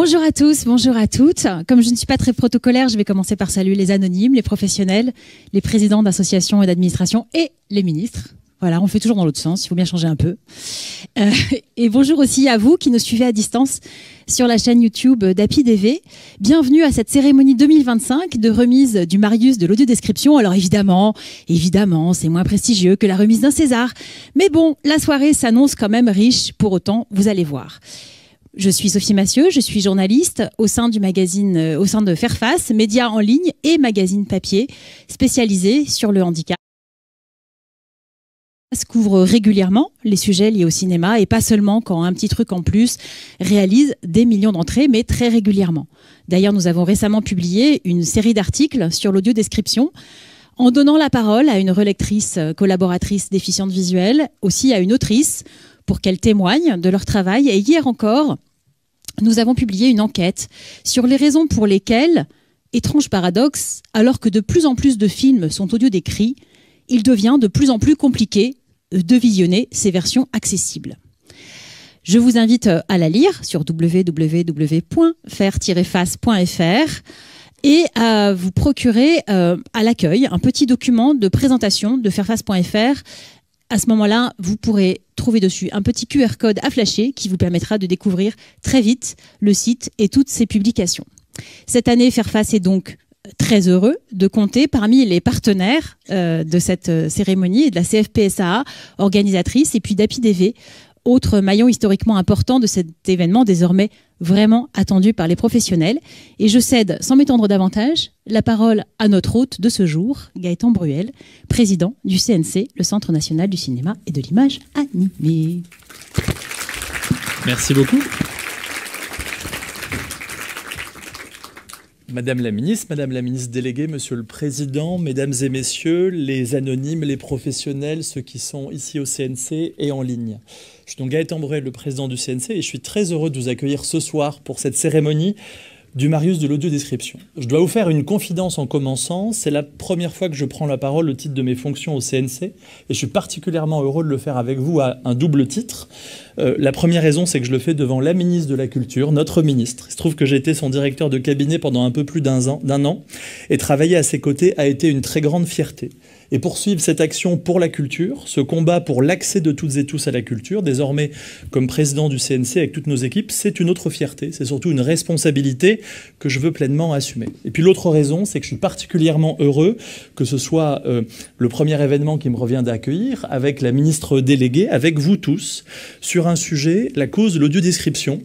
Bonjour à tous, bonjour à toutes. Comme je ne suis pas très protocolaire, je vais commencer par saluer les anonymes, les professionnels, les présidents d'associations et d'administrations et les ministres. Voilà, on le fait toujours dans l'autre sens, il faut bien changer un peu. Et bonjour aussi à vous qui nous suivez à distance sur la chaîne YouTube d'API-DV. Bienvenue à cette cérémonie 2025 de remise du Marius de l'audiodescription. Alors évidemment, c'est moins prestigieux que la remise d'un César. Mais bon, la soirée s'annonce quand même riche, pour autant, vous allez voir. Je suis Sophie Massieu, je suis journaliste au sein du magazine, au sein de Fairface, média en ligne et magazine papier spécialisé sur le handicap. Couvre régulièrement les sujets liés au cinéma et pas seulement quand un petit truc en plus réalise des millions d'entrées, mais très régulièrement. D'ailleurs, nous avons récemment publié une série d'articles sur l'audiodescription en donnant la parole à une relectrice collaboratrice déficiente visuelle, aussi à une autrice pour qu'elle témoigne de leur travail. Et hier encore, nous avons publié une enquête sur les raisons pour lesquelles, étrange paradoxe, alors que de plus en plus de films sont audio-décrits, il devient de plus en plus compliqué de visionner ces versions accessibles. Je vous invite à la lire sur www.faire-face.fr et à vous procurer à l'accueil un petit document de présentation de fairface.fr. À ce moment-là, vous pourrez trouver dessus un petit QR code à flasher qui vous permettra de découvrir très vite le site et toutes ses publications. Cette année, Fairface est donc très heureux de compter parmi les partenaires de cette cérémonie et de la CFPSAA, organisatrice, et puis d'API-DV, autre maillon historiquement important de cet événement désormais vraiment attendu par les professionnels. Et je cède, sans m'étendre davantage, la parole à notre hôte de ce jour, Gaëtan Bruel, président du CNC, le Centre national du cinéma et de l'image animée. Merci beaucoup. Madame la ministre déléguée, Monsieur le Président, Mesdames et Messieurs, les anonymes, les professionnels, ceux qui sont ici au CNC et en ligne. Je suis donc Gaëtan Bruel, le président du CNC, et je suis très heureux de vous accueillir ce soir pour cette cérémonie du Marius de l'audiodescription. Je dois vous faire une confidence en commençant, c'est la première fois que je prends la parole au titre de mes fonctions au CNC, et je suis particulièrement heureux de le faire avec vous à un double titre. La première raison, c'est que je le fais devant la ministre de la Culture, notre ministre. Il se trouve que j'ai été son directeur de cabinet pendant un peu plus d'un an, et travailler à ses côtés a été une très grande fierté. Et poursuivre cette action pour la culture, ce combat pour l'accès de toutes et tous à la culture, désormais comme président du CNC avec toutes nos équipes, c'est une autre fierté, c'est surtout une responsabilité que je veux pleinement assumer. Et puis l'autre raison, c'est que je suis particulièrement heureux que ce soit le premier événement qui me revient d'accueillir avec la ministre déléguée, avec vous tous, sur un sujet, la cause de l'audiodescription,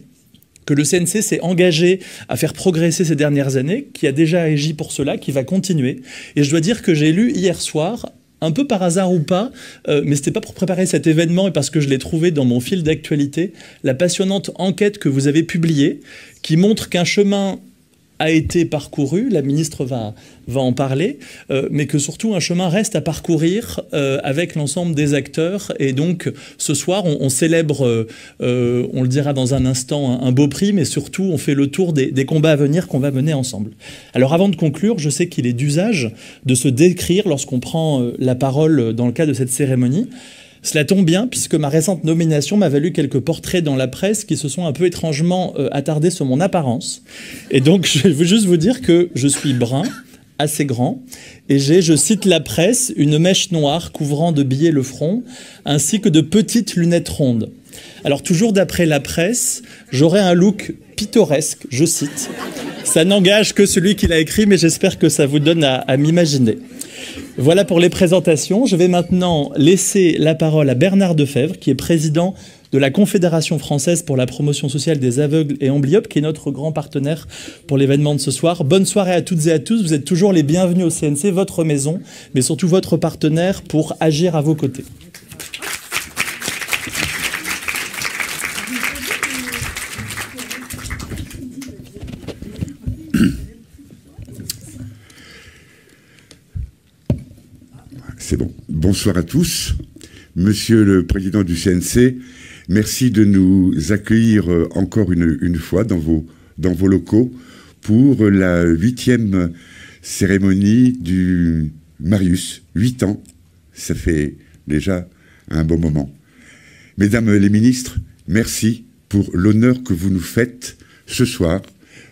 que le CNC s'est engagé à faire progresser ces dernières années, qui a déjà agi pour cela, qui va continuer. Et je dois dire que j'ai lu hier soir, un peu par hasard ou pas, mais c'était pas pour préparer cet événement et parce que je l'ai trouvé dans mon fil d'actualité, la passionnante enquête que vous avez publiée, qui montre qu'un chemin a été parcouru, la ministre va en parler, mais que surtout un chemin reste à parcourir avec l'ensemble des acteurs. Et donc ce soir, on célèbre, on le dira dans un instant, un beau prix, mais surtout on fait le tour des combats à venir qu'on va mener ensemble. Alors avant de conclure, je sais qu'il est d'usage de se décrire lorsqu'on prend la parole dans le cadre de cette cérémonie. Cela tombe bien puisque ma récente nomination m'a valu quelques portraits dans la presse qui se sont un peu étrangement attardés sur mon apparence. Et donc je veux juste vous dire que je suis brun, assez grand, et j'ai, je cite la presse, une mèche noire couvrant de billets le front, ainsi que de petites lunettes rondes. Alors toujours d'après la presse, j'aurai un look pittoresque, je cite. Ça n'engage que celui qui l'a écrit, mais j'espère que ça vous donne à m'imaginer. Voilà pour les présentations. Je vais maintenant laisser la parole à Bernard Defebvre, qui est président de la Confédération française pour la promotion sociale des aveugles et amblyopes, qui est notre grand partenaire pour l'événement de ce soir. Bonne soirée à toutes et à tous. Vous êtes toujours les bienvenus au CNC, votre maison, mais surtout votre partenaire pour agir à vos côtés. C'est bon. Bonsoir à tous. Monsieur le Président du CNC, merci de nous accueillir encore une fois dans vos locaux pour la 8e cérémonie du Marius. 8 ans, ça fait déjà un bon moment. Mesdames les ministres, merci pour l'honneur que vous nous faites ce soir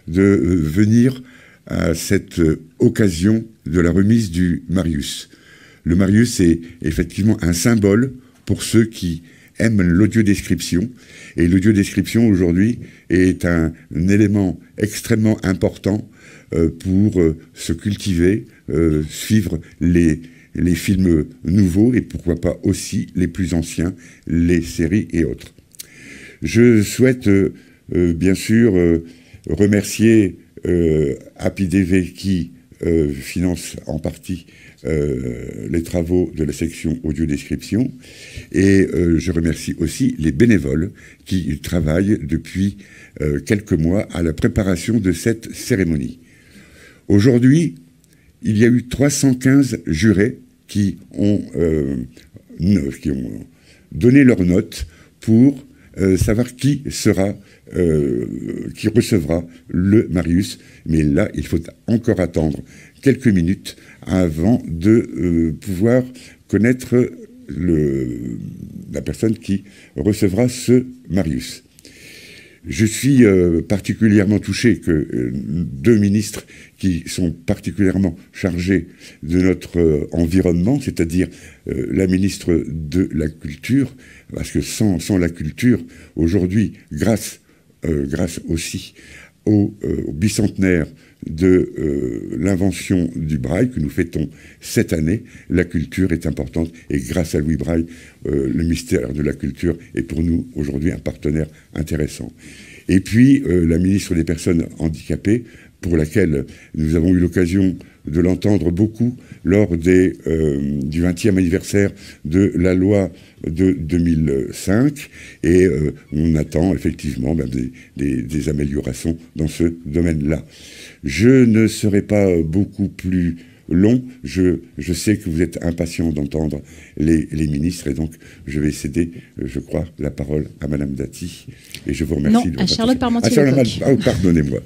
de venir à cette occasion de la remise du Marius. Le Marius est effectivement un symbole pour ceux qui aiment l'audiodescription. Et l'audiodescription aujourd'hui est un élément extrêmement important pour se cultiver, suivre les films nouveaux et pourquoi pas aussi les plus anciens, les séries et autres. Je souhaite bien sûr remercier HappyDV qui finance en partie les travaux de la section audiodescription et je remercie aussi les bénévoles qui travaillent depuis quelques mois à la préparation de cette cérémonie. Aujourd'hui, il y a eu 315 jurés qui ont donné leurs notes pour savoir qui recevra le Marius. Mais là, il faut encore attendre quelques minutes avant de pouvoir connaître la personne qui recevra ce Marius. Je suis particulièrement touché que deux ministres qui sont particulièrement chargés de notre environnement, c'est-à-dire la ministre de la Culture, parce que sans la culture, aujourd'hui, grâce aussi au bicentenaire de l'invention du Braille que nous fêtons cette année, la culture est importante et grâce à Louis Braille, le ministère de la Culture est pour nous aujourd'hui un partenaire intéressant. Et puis la ministre des Personnes handicapées, pour laquelle nous avons eu l'occasion de l'entendre beaucoup lors du 20e anniversaire de la loi de 2005 et on attend effectivement des améliorations dans ce domaine-là. Je ne serai pas beaucoup plus long, je sais que vous êtes impatients d'entendre les ministres et donc je vais céder, je crois, la parole à Madame Dati et je vous remercie. Non, de votre à Charlotte attention. Parmentier-Lecocq. Oh, pardonnez-moi.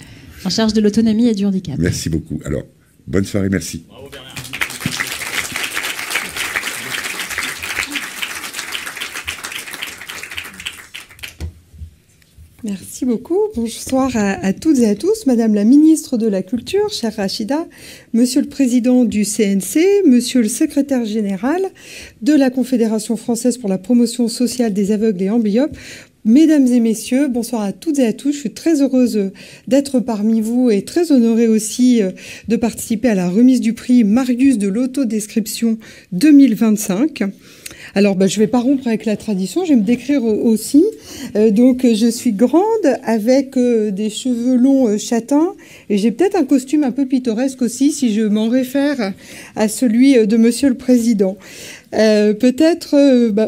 En charge de l'autonomie et du handicap. Merci beaucoup. Alors, bonne soirée, merci. Bravo Bernard. Merci beaucoup. Bonsoir à toutes et à tous. Madame la ministre de la Culture, chère Rachida, Monsieur le Président du CNC, Monsieur le Secrétaire général de la Confédération française pour la promotion sociale des aveugles et amblyopes, Mesdames et messieurs, bonsoir à toutes et à tous. Je suis très heureuse d'être parmi vous et très honorée aussi de participer à la remise du prix Marius de l'autodescription 2025. Alors, je ne vais pas rompre avec la tradition, je vais me décrire aussi. Donc, je suis grande avec des cheveux longs châtains et j'ai peut-être un costume un peu pittoresque aussi si je m'en réfère à celui de Monsieur le Président. Peut-être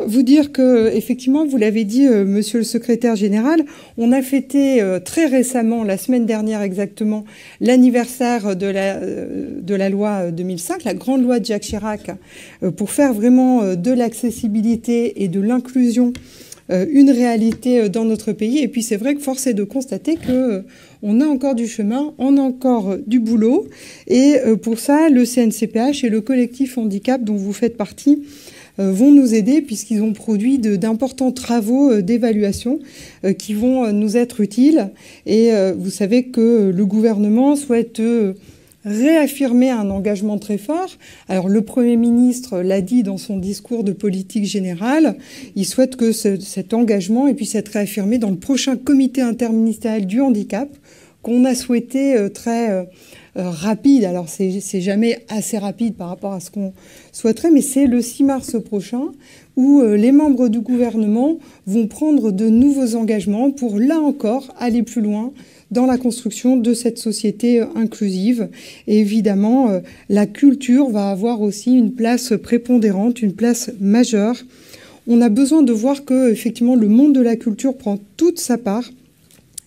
vous dire que effectivement, vous l'avez dit, Monsieur le Secrétaire général, on a fêté très récemment, la semaine dernière exactement, l'anniversaire de la loi 2005, la grande loi de Jacques Chirac, pour faire vraiment de l'accessibilité et de l'inclusion une réalité dans notre pays. Et puis c'est vrai que force est de constater que on a encore du chemin, on a encore du boulot. Et pour ça, le CNCPH et le collectif handicap dont vous faites partie vont nous aider puisqu'ils ont produit d'importants travaux d'évaluation qui vont nous être utiles. Et vous savez que le gouvernement souhaite réaffirmer un engagement très fort. Alors le Premier ministre l'a dit dans son discours de politique générale, il souhaite que cet engagement puisse être réaffirmé dans le prochain comité interministériel du handicap qu'on a souhaité très rapide. Alors c'est jamais assez rapide par rapport à ce qu'on souhaiterait, mais c'est le 6 mars prochain où les membres du gouvernement vont prendre de nouveaux engagements pour, là encore, aller plus loin dans la construction de cette société inclusive. Et évidemment, la culture va avoir aussi une place prépondérante, une place majeure. On a besoin de voir que, effectivement, le monde de la culture prend toute sa part.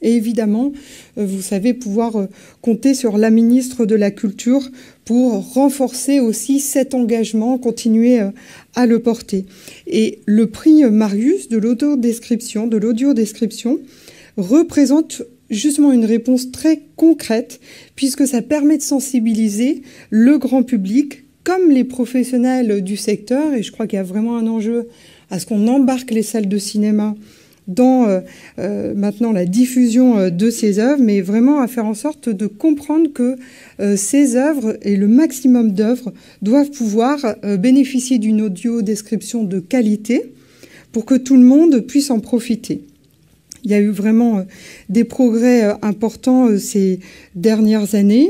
Et évidemment, vous savez pouvoir compter sur la ministre de la Culture pour renforcer aussi cet engagement, continuer à le porter. Et le prix Marius de l'autodescription, représente justement une réponse très concrète puisque ça permet de sensibiliser le grand public comme les professionnels du secteur. Et je crois qu'il y a vraiment un enjeu à ce qu'on embarque les salles de cinéma dans maintenant la diffusion de ces œuvres, mais vraiment à faire en sorte de comprendre que ces œuvres et le maximum d'œuvres doivent pouvoir bénéficier d'une audio-description de qualité pour que tout le monde puisse en profiter. Il y a eu vraiment des progrès importants ces dernières années.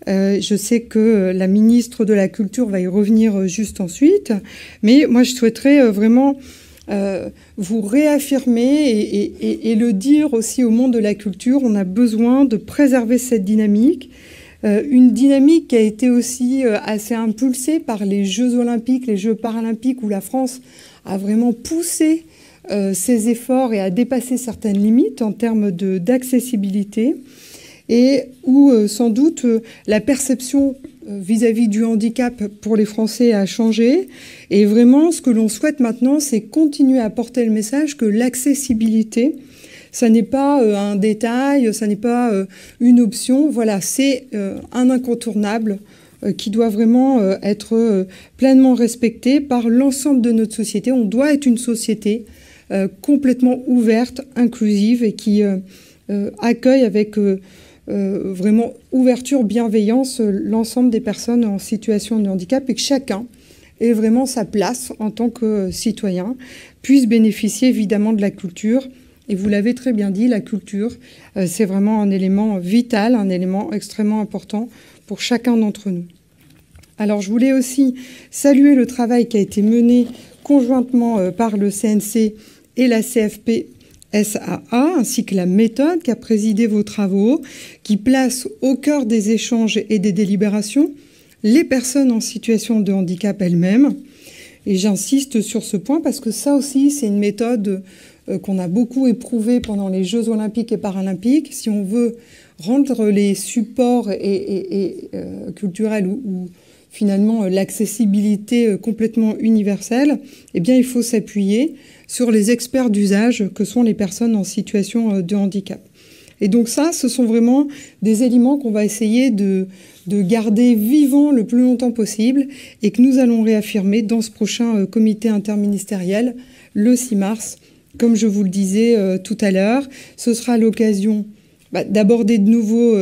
Je sais que la ministre de la Culture va y revenir juste ensuite, mais moi je souhaiterais vraiment vous réaffirmer et le dire aussi au monde de la culture. On a besoin de préserver cette dynamique, une dynamique qui a été aussi assez impulsée par les Jeux olympiques, les Jeux paralympiques, où la France a vraiment poussé ses efforts et a dépassé certaines limites en termes d'accessibilité, et où sans doute la perception vis-à-vis du handicap pour les Français a changé. Et vraiment, ce que l'on souhaite maintenant, c'est continuer à porter le message que l'accessibilité, ça n'est pas un détail, ça n'est pas une option. Voilà, c'est un incontournable qui doit vraiment être pleinement respecté par l'ensemble de notre société. On doit être une société complètement ouverte, inclusive, et qui accueille avec vraiment ouverture, bienveillance, l'ensemble des personnes en situation de handicap, et que chacun ait vraiment sa place en tant que citoyen, puisse bénéficier évidemment de la culture. Et vous l'avez très bien dit, la culture, c'est vraiment un élément vital, un élément extrêmement important pour chacun d'entre nous. Alors je voulais aussi saluer le travail qui a été mené conjointement par le CNC et la CFP-SAA, ainsi que la méthode qui a présidé vos travaux, qui place au cœur des échanges et des délibérations les personnes en situation de handicap elles-mêmes. Et j'insiste sur ce point parce que ça aussi, c'est une méthode qu'on a beaucoup éprouvée pendant les Jeux olympiques et paralympiques. Si on veut rendre les supports culturels ou finalement l'accessibilité complètement universelle, eh bien, il faut s'appuyer sur les experts d'usage que sont les personnes en situation de handicap. Et donc ça, ce sont vraiment des éléments qu'on va essayer de garder vivants le plus longtemps possible et que nous allons réaffirmer dans ce prochain comité interministériel le 6 mars. Comme je vous le disais tout à l'heure, ce sera l'occasion d'aborder de nouveaux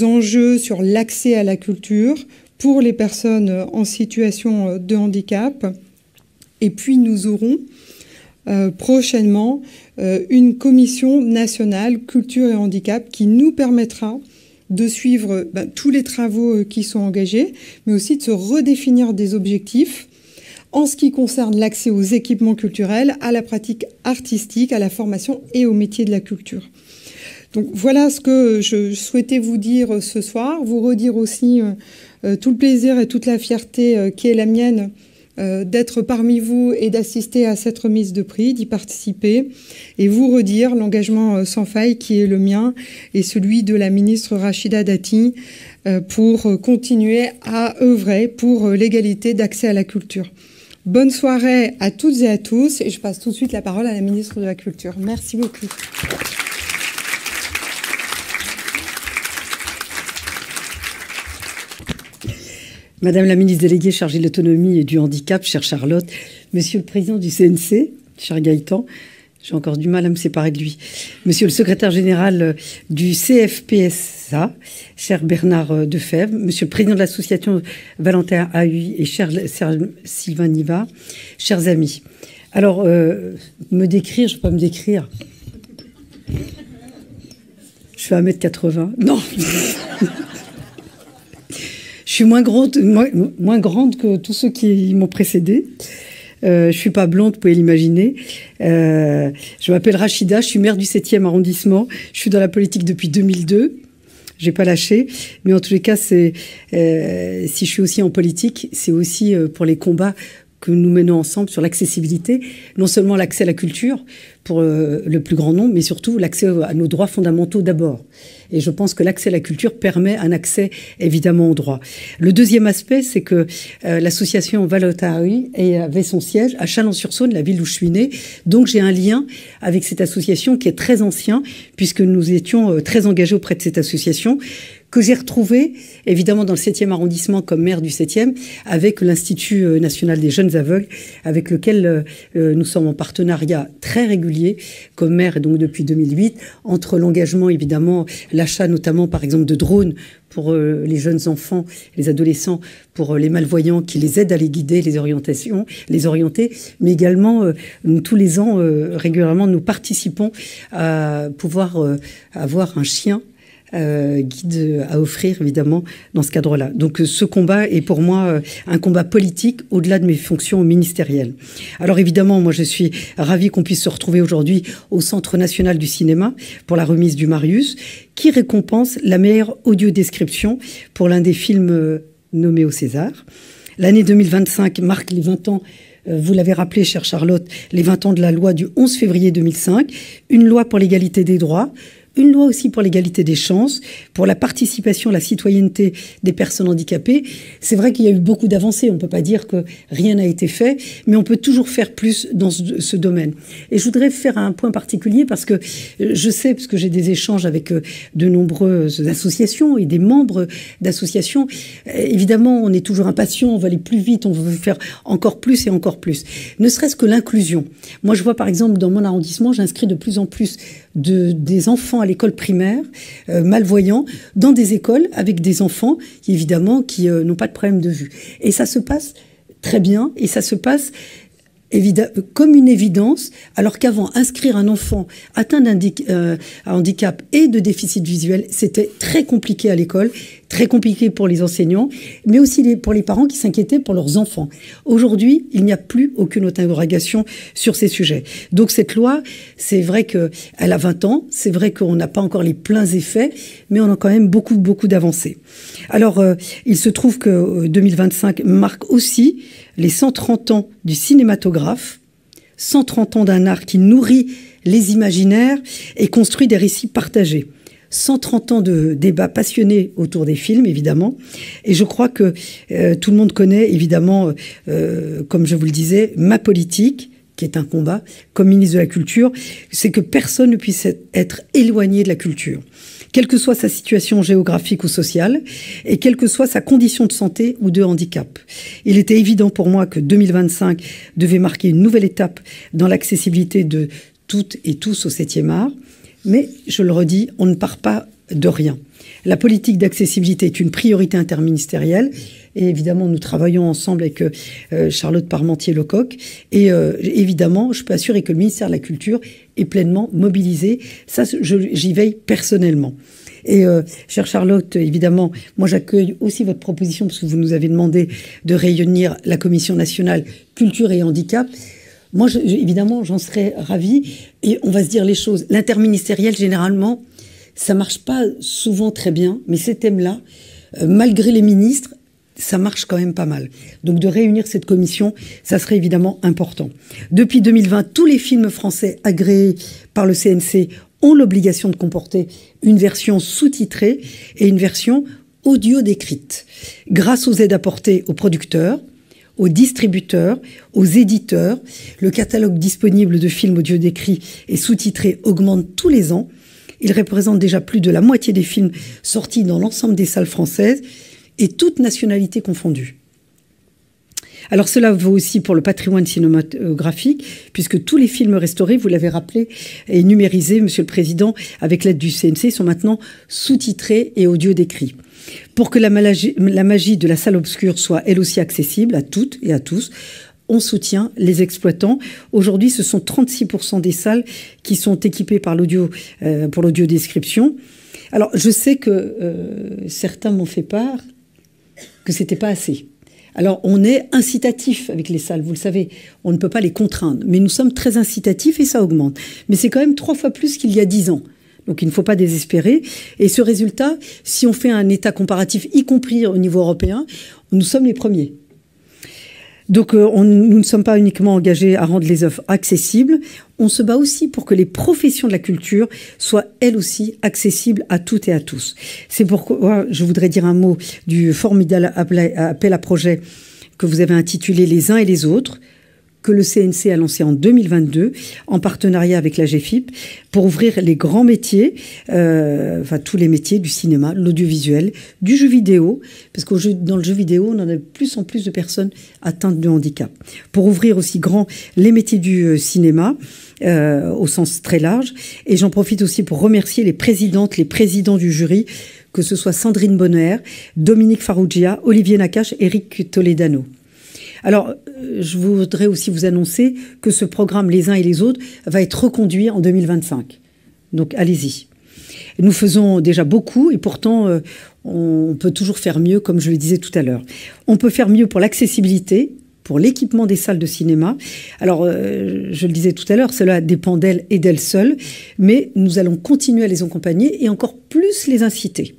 enjeux sur l'accès à la culture pour les personnes en situation de handicap. Et puis nous aurons prochainement une commission nationale culture et handicap qui nous permettra de suivre tous les travaux qui sont engagés, mais aussi de se redéfinir des objectifs en ce qui concerne l'accès aux équipements culturels, à la pratique artistique, à la formation et au métier de la culture. Donc voilà ce que je souhaitais vous dire ce soir, vous redire aussi tout le plaisir et toute la fierté qui est la mienne d'être parmi vous et d'assister à cette remise de prix, d'y participer, et vous redire l'engagement sans faille qui est le mien et celui de la ministre Rachida Dati pour continuer à œuvrer pour l'égalité d'accès à la culture. Bonne soirée à toutes et à tous, et je passe tout de suite la parole à la ministre de la Culture. Merci beaucoup. Madame la ministre déléguée chargée de l'autonomie et du handicap, chère Charlotte, Monsieur le président du CNC, cher Gaëtan, j'ai encore du mal à me séparer de lui, Monsieur le secrétaire général du CFPSA, cher Bernard Defebvre, Monsieur le président de l'association Valentin AUI et cher Sylvain Niva, chers amis. Alors, me décrire, je ne peux pas me décrire. Je fais 1m80. Non. Je suis moins grande que tous ceux qui m'ont précédée. Je suis pas blonde, vous pouvez l'imaginer. Je m'appelle Rachida, je suis maire du 7e arrondissement. Je suis dans la politique depuis 2002. J'ai pas lâché. Mais en tous les cas, si je suis aussi en politique, c'est aussi pour les combats que nous menons ensemble sur l'accessibilité. Non seulement l'accès à la culture pour le plus grand nombre, mais surtout l'accès à nos droits fondamentaux d'abord. Et je pense que l'accès à la culture permet un accès évidemment aux droits. Le deuxième aspect, c'est que l'association Valotari avait son siège à Chalon-sur-Saône, la ville où je suis née. Donc j'ai un lien avec cette association qui est très ancien, puisque nous étions très engagés auprès de cette association, que j'ai retrouvé, évidemment, dans le 7e arrondissement comme maire du 7e, avec l'Institut national des jeunes aveugles, avec lequel nous sommes en partenariat très régulier singulier comme maire, et donc depuis 2008, entre l'engagement, évidemment, l'achat notamment, par exemple, de drones pour les jeunes enfants, les adolescents, pour les malvoyants, qui les aident à les guider, les orienter, mais également, tous les ans, régulièrement, nous participons à pouvoir avoir un chien guide à offrir, évidemment, dans ce cadre-là. Donc ce combat est pour moi un combat politique au-delà de mes fonctions ministérielles. Alors évidemment, moi je suis ravie qu'on puisse se retrouver aujourd'hui au Centre national du cinéma pour la remise du Marius, qui récompense la meilleure audiodescription pour l'un des films nommés au César. L'année 2025 marque les 20 ans, vous l'avez rappelé, chère Charlotte, les 20 ans de la loi du 11 février 2005, une loi pour l'égalité des droits, une loi aussi pour l'égalité des chances, pour la participation, la citoyenneté des personnes handicapées. C'est vrai qu'il y a eu beaucoup d'avancées. On ne peut pas dire que rien n'a été fait, mais on peut toujours faire plus dans ce domaine. Et je voudrais faire un point particulier parce que je sais, parce que j'ai des échanges avec de nombreuses associations et des membres d'associations. Évidemment, on est toujours impatient, on veut aller plus vite, on veut faire encore plus et encore plus. Ne serait-ce que l'inclusion. Moi, je vois par exemple dans mon arrondissement, j'inscris de plus en plus des enfants à l'école primaire, malvoyants, dans des écoles avec des enfants, évidemment, qui n'ont pas de problème de vue. Et ça se passe très bien, et ça se passe comme une évidence, alors qu'avant, inscrire un enfant atteint d'un handicap et de déficit visuel, c'était très compliqué à l'école, très compliqué pour les enseignants, mais aussi pour les parents qui s'inquiétaient pour leurs enfants. Aujourd'hui, il n'y a plus aucune interrogation sur ces sujets. Donc cette loi, c'est vrai qu'elle a 20 ans, c'est vrai qu'on n'a pas encore les pleins effets, mais on a quand même beaucoup, beaucoup d'avancées. Alors, il se trouve que 2025 marque aussi les 130 ans du cinématographe, 130 ans d'un art qui nourrit les imaginaires et construit des récits partagés. 130 ans de débats passionnés autour des films, évidemment. Et je crois que tout le monde connaît, évidemment, comme je vous le disais, ma politique, qui est un combat, comme ministre de la Culture, c'est que personne ne puisse être éloigné de la culture, quelle que soit sa situation géographique ou sociale, et quelle que soit sa condition de santé ou de handicap. Il était évident pour moi que 2025 devait marquer une nouvelle étape dans l'accessibilité de toutes et tous au 7e art. Mais, je le redis, on ne part pas de rien. La politique d'accessibilité est une priorité interministérielle. Et évidemment, nous travaillons ensemble avec Charlotte Parmentier-Lecoq. Et évidemment, je peux assurer que le ministère de la Culture est pleinement mobilisé. Ça, j'y veille personnellement. Et chère Charlotte, évidemment, moi j'accueille aussi votre proposition parce que vous nous avez demandé de réunir la Commission nationale culture et handicap. Moi, évidemment, j'en serais ravie. Et on va se dire les choses. L'interministériel, généralement, ça marche pas souvent très bien. Mais ces thèmes-là, malgré les ministres, ça marche quand même pas mal. Donc de réunir cette commission, ça serait évidemment important. Depuis 2020, tous les films français agréés par le CNC ont l'obligation de comporter une version sous-titrée et une version audio décrite. Grâce aux aides apportées aux producteurs, aux distributeurs, aux éditeurs, le catalogue disponible de films audio décrits et sous-titrés augmente tous les ans. Il représente déjà plus de la moitié des films sortis dans l'ensemble des salles françaises et toutes nationalités confondues. Alors cela vaut aussi pour le patrimoine cinématographique, puisque tous les films restaurés, vous l'avez rappelé, et numérisés, Monsieur le Président, avec l'aide du CNC, sont maintenant sous-titrés et audio décrits. Pour que la magie de la salle obscure soit elle aussi accessible à toutes et à tous, on soutient les exploitants. Aujourd'hui, ce sont 36% des salles qui sont équipées par pour l'audiodescription. Alors, je sais que certains m'ont fait part que c'était pas assez. Alors, on est incitatif avec les salles, vous le savez. On ne peut pas les contraindre, mais nous sommes très incitatifs et ça augmente. Mais c'est quand même 3 fois plus qu'il y a 10 ans. Donc, il ne faut pas désespérer. Et ce résultat, si on fait un état comparatif, y compris au niveau européen, nous sommes les premiers. Donc, nous ne sommes pas uniquement engagés à rendre les œuvres accessibles. On se bat aussi pour que les professions de la culture soient, elles aussi, accessibles à toutes et à tous. C'est pourquoi je voudrais dire un mot du formidable appel à projet que vous avez intitulé « Les uns et les autres ». que le CNC a lancé en 2022 en partenariat avec la GFIP pour ouvrir les grands métiers, enfin tous les métiers du cinéma, l'audiovisuel, du jeu vidéo, parce que dans le jeu vidéo, on en a de plus en plus de personnes atteintes de handicap. Pour ouvrir aussi grand les métiers du cinéma, au sens très large. Et j'en profite aussi pour remercier les présidentes, les présidents du jury, que ce soit Sandrine Bonner, Dominique Farrugia, Olivier Nakache, Eric Toledano. Alors, je voudrais aussi vous annoncer que ce programme Les uns et les autres va être reconduit en 2025. Donc, allez-y. Nous faisons déjà beaucoup et pourtant, on peut toujours faire mieux, comme je le disais tout à l'heure. On peut faire mieux pour l'accessibilité, pour l'équipement des salles de cinéma. Alors, je le disais tout à l'heure, cela dépend d'elles et d'elles seules, mais nous allons continuer à les accompagner et encore plus les inciter.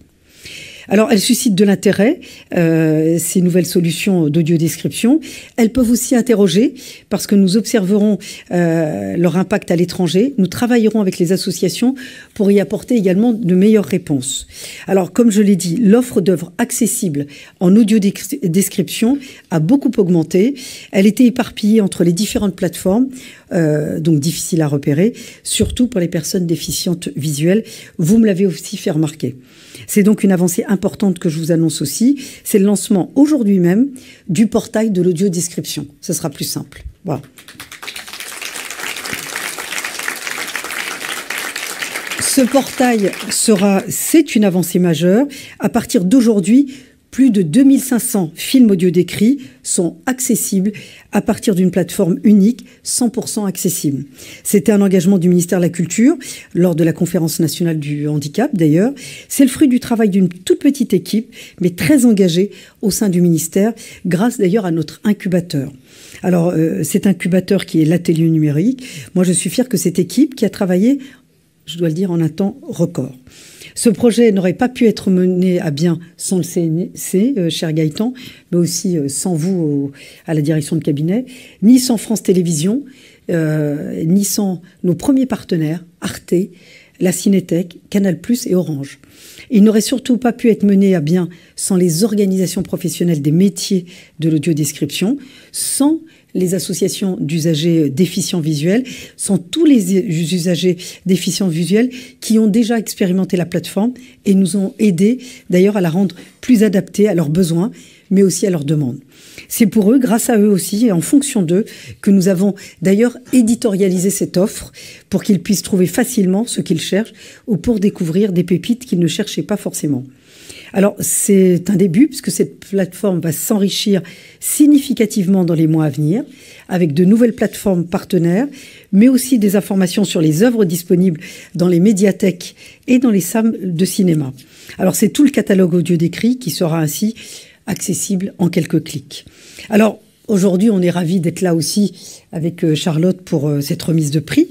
Alors, elles suscitent de l'intérêt, ces nouvelles solutions d'audiodescription. Elles peuvent aussi interroger, parce que nous observerons leur impact à l'étranger. Nous travaillerons avec les associations pour y apporter également de meilleures réponses. Alors, comme je l'ai dit, l'offre d'œuvres accessibles en audiodescription a beaucoup augmenté. Elle était éparpillée entre les différentes plateformes, donc difficile à repérer, surtout pour les personnes déficientes visuelles. Vous me l'avez aussi fait remarquer. C'est donc une avancée importante que je vous annonce aussi. C'est le lancement aujourd'hui même du portail de l'audiodescription. Ce sera plus simple. Voilà. Ce portail c'est une avancée majeure. À partir d'aujourd'hui, plus de 2500 films audio décrits sont accessibles à partir d'une plateforme unique, 100% accessible. C'était un engagement du ministère de la Culture lors de la conférence nationale du handicap d'ailleurs. C'est le fruit du travail d'une toute petite équipe, mais très engagée au sein du ministère, grâce d'ailleurs à notre incubateur. Alors, cet incubateur qui est l'atelier numérique, moi je suis fière que cette équipe qui a travaillé, je dois le dire, en un temps record. Ce projet n'aurait pas pu être mené à bien sans le CNC, cher Gaëtan, mais aussi sans vous à la direction de cabinet, ni sans France Télévisions, ni sans nos premiers partenaires, Arte, la Cinétech, Canal+ et Orange. Il n'aurait surtout pas pu être mené à bien sans les organisations professionnelles des métiers de l'audiodescription, sans les associations d'usagers déficients visuels, sans tous les usagers déficients visuels qui ont déjà expérimenté la plateforme et nous ont aidés d'ailleurs à la rendre plus adaptée à leurs besoins, mais aussi à leurs demandes. C'est pour eux, grâce à eux aussi, et en fonction d'eux, que nous avons d'ailleurs éditorialisé cette offre pour qu'ils puissent trouver facilement ce qu'ils cherchent ou pour découvrir des pépites qu'ils ne cherchaient pas forcément. Alors, c'est un début, puisque cette plateforme va s'enrichir significativement dans les mois à venir, avec de nouvelles plateformes partenaires, mais aussi des informations sur les œuvres disponibles dans les médiathèques et dans les salles de cinéma. Alors, c'est tout le catalogue audio décrit qui sera ainsi accessible en quelques clics. Alors, aujourd'hui, on est ravis d'être là aussi avec Charlotte pour cette remise de prix,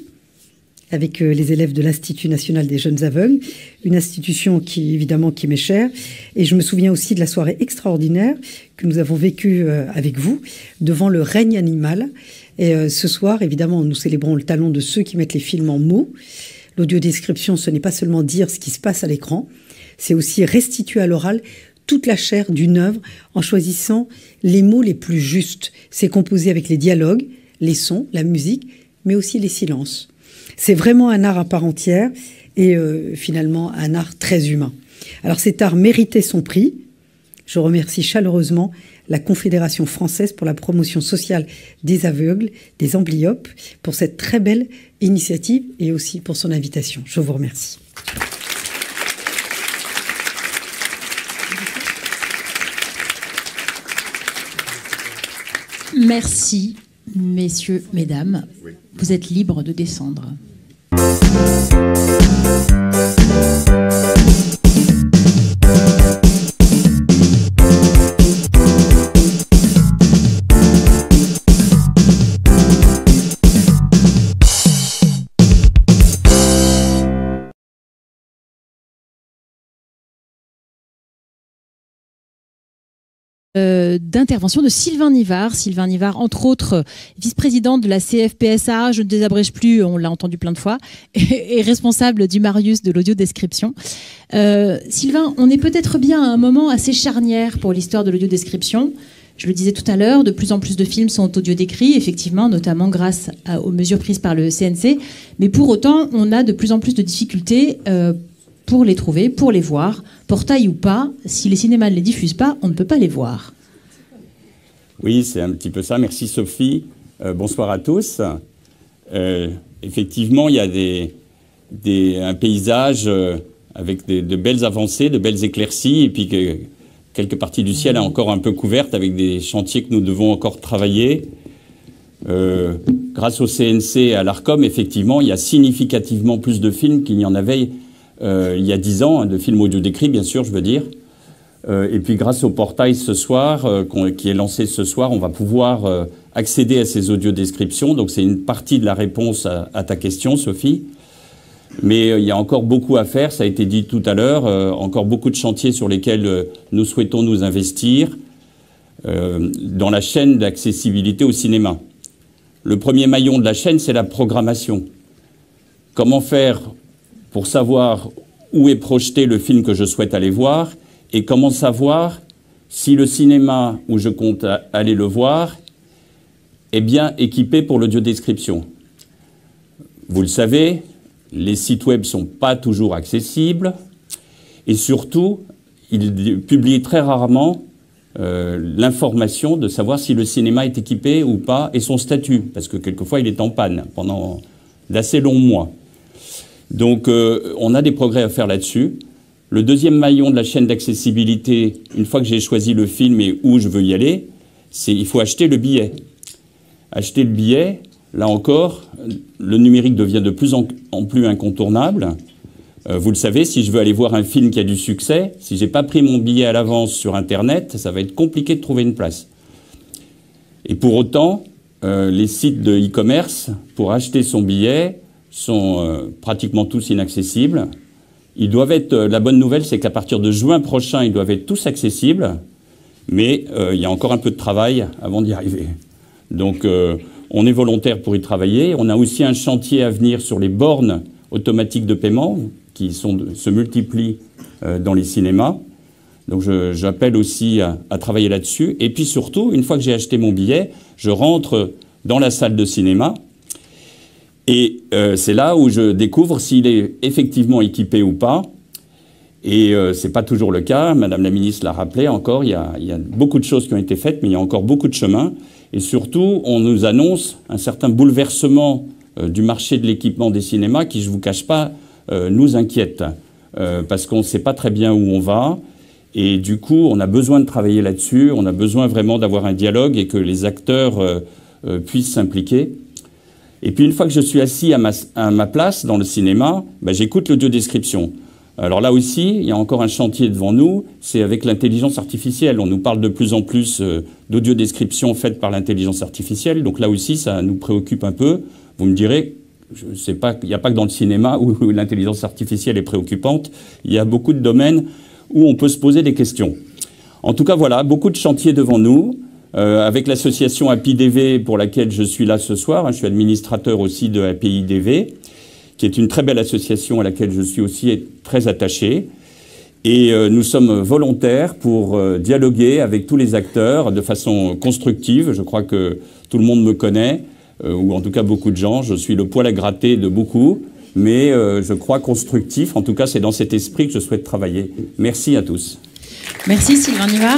avec les élèves de l'Institut national des jeunes aveugles, une institution qui, évidemment, qui m'est chère. Et je me souviens aussi de la soirée extraordinaire que nous avons vécue avec vous, devant le règne animal. Et ce soir, évidemment, nous célébrons le talent de ceux qui mettent les films en mots. L'audiodescription, ce n'est pas seulement dire ce qui se passe à l'écran, c'est aussi restituer à l'oral toute la chair d'une œuvre en choisissant les mots les plus justes. C'est composé avec les dialogues, les sons, la musique, mais aussi les silences. C'est vraiment un art à part entière et finalement un art très humain. Alors cet art méritait son prix. Je remercie chaleureusement la Confédération française pour la promotion sociale des aveugles, des amblyopes, pour cette très belle initiative et aussi pour son invitation. Je vous remercie. Merci, messieurs, mesdames. Vous êtes libres de descendre. D'intervention de Sylvain Nivard. Sylvain Nivard, entre autres, vice-président de la CFPSA, je ne désabrège plus, on l'a entendu plein de fois, et responsable du Marius de l'audiodescription. Sylvain, on est peut-être bien à un moment assez charnière pour l'histoire de l'audiodescription. Je le disais tout à l'heure, de plus en plus de films sont audio décrits, effectivement, notamment grâce aux mesures prises par le CNC. Mais pour autant, on a de plus en plus de difficultés pour les trouver, pour les voir. Portail ou pas, si les cinémas ne les diffusent pas, on ne peut pas les voir. Oui, c'est un petit peu ça. Merci Sophie. Bonsoir à tous. Effectivement, il y a un paysage avec de belles avancées, de belles éclaircies, et puis quelques parties du ciel encore un peu couvertes avec des chantiers que nous devons encore travailler. Grâce au CNC et à l'ARCOM, effectivement, il y a significativement plus de films qu'il y en avait il y a 10 ans, de films audio décrits, bien sûr, je veux dire. Et puis grâce au portail ce soir, qui est lancé ce soir, on va pouvoir accéder à ces audiodescriptions. Donc c'est une partie de la réponse à ta question, Sophie. Mais il y a encore beaucoup à faire, ça a été dit tout à l'heure, encore beaucoup de chantiers sur lesquels nous souhaitons nous investir dans la chaîne d'accessibilité au cinéma. Le premier maillon de la chaîne, c'est la programmation. Comment faire pour savoir où est projeté le film que je souhaite aller voir et comment savoir si le cinéma où je compte aller le voir est bien équipé pour l'audiodescription. Vous le savez, les sites web ne sont pas toujours accessibles et surtout, ils publient très rarement l'information de savoir si le cinéma est équipé ou pas et son statut, parce que quelquefois il est en panne pendant d'assez longs mois. Donc on a des progrès à faire là-dessus. Le deuxième maillon de la chaîne d'accessibilité, une fois que j'ai choisi le film et où je veux y aller, c'est il faut acheter le billet. Acheter le billet, là encore, le numérique devient de plus en plus incontournable. Vous le savez, si je veux aller voir un film qui a du succès, si je n'ai pas pris mon billet à l'avance sur Internet, ça va être compliqué de trouver une place. Et pour autant, les sites de e-commerce, pour acheter son billet, sont pratiquement tous inaccessibles. Ils doivent être, la bonne nouvelle, c'est qu'à partir de juin prochain, ils doivent être tous accessibles, mais il y a encore un peu de travail avant d'y arriver. Donc, on est volontaire pour y travailler. On a aussi un chantier à venir sur les bornes automatiques de paiement qui se multiplient dans les cinémas. Donc, j'appelle aussi à travailler là-dessus. Et puis surtout, une fois que j'ai acheté mon billet, je rentre dans la salle de cinéma. Et c'est là où je découvre s'il est effectivement équipé ou pas. Et ce n'est pas toujours le cas. Madame la ministre l'a rappelé encore, il y a beaucoup de choses qui ont été faites, mais il y a encore beaucoup de chemin. Et surtout, on nous annonce un certain bouleversement du marché de l'équipement des cinémas qui, je ne vous cache pas, nous inquiète. Parce qu'on ne sait pas très bien où on va. Et du coup, on a besoin de travailler là-dessus. On a besoin vraiment d'avoir un dialogue et que les acteurs puissent s'impliquer. Et puis une fois que je suis assis à ma place dans le cinéma, j'écoute l'audiodescription. Alors là aussi, il y a encore un chantier devant nous, c'est avec l'intelligence artificielle. On nous parle de plus en plus d'audiodescription faite par l'intelligence artificielle. Donc là aussi, ça nous préoccupe un peu. Vous me direz, je sais pas, il n'y a pas que dans le cinéma où l'intelligence artificielle est préoccupante. Il y a beaucoup de domaines où on peut se poser des questions. En tout cas, voilà, beaucoup de chantiers devant nous. Avec l'association API-DV pour laquelle je suis là ce soir, je suis administrateur aussi de API-DV, qui est une très belle association à laquelle je suis aussi très attaché. Et nous sommes volontaires pour dialoguer avec tous les acteurs de façon constructive. Je crois que tout le monde me connaît, ou en tout cas beaucoup de gens. Je suis le poil à gratter de beaucoup, mais je crois constructif. En tout cas, c'est dans cet esprit que je souhaite travailler. Merci à tous. Merci Sylvain Nivard.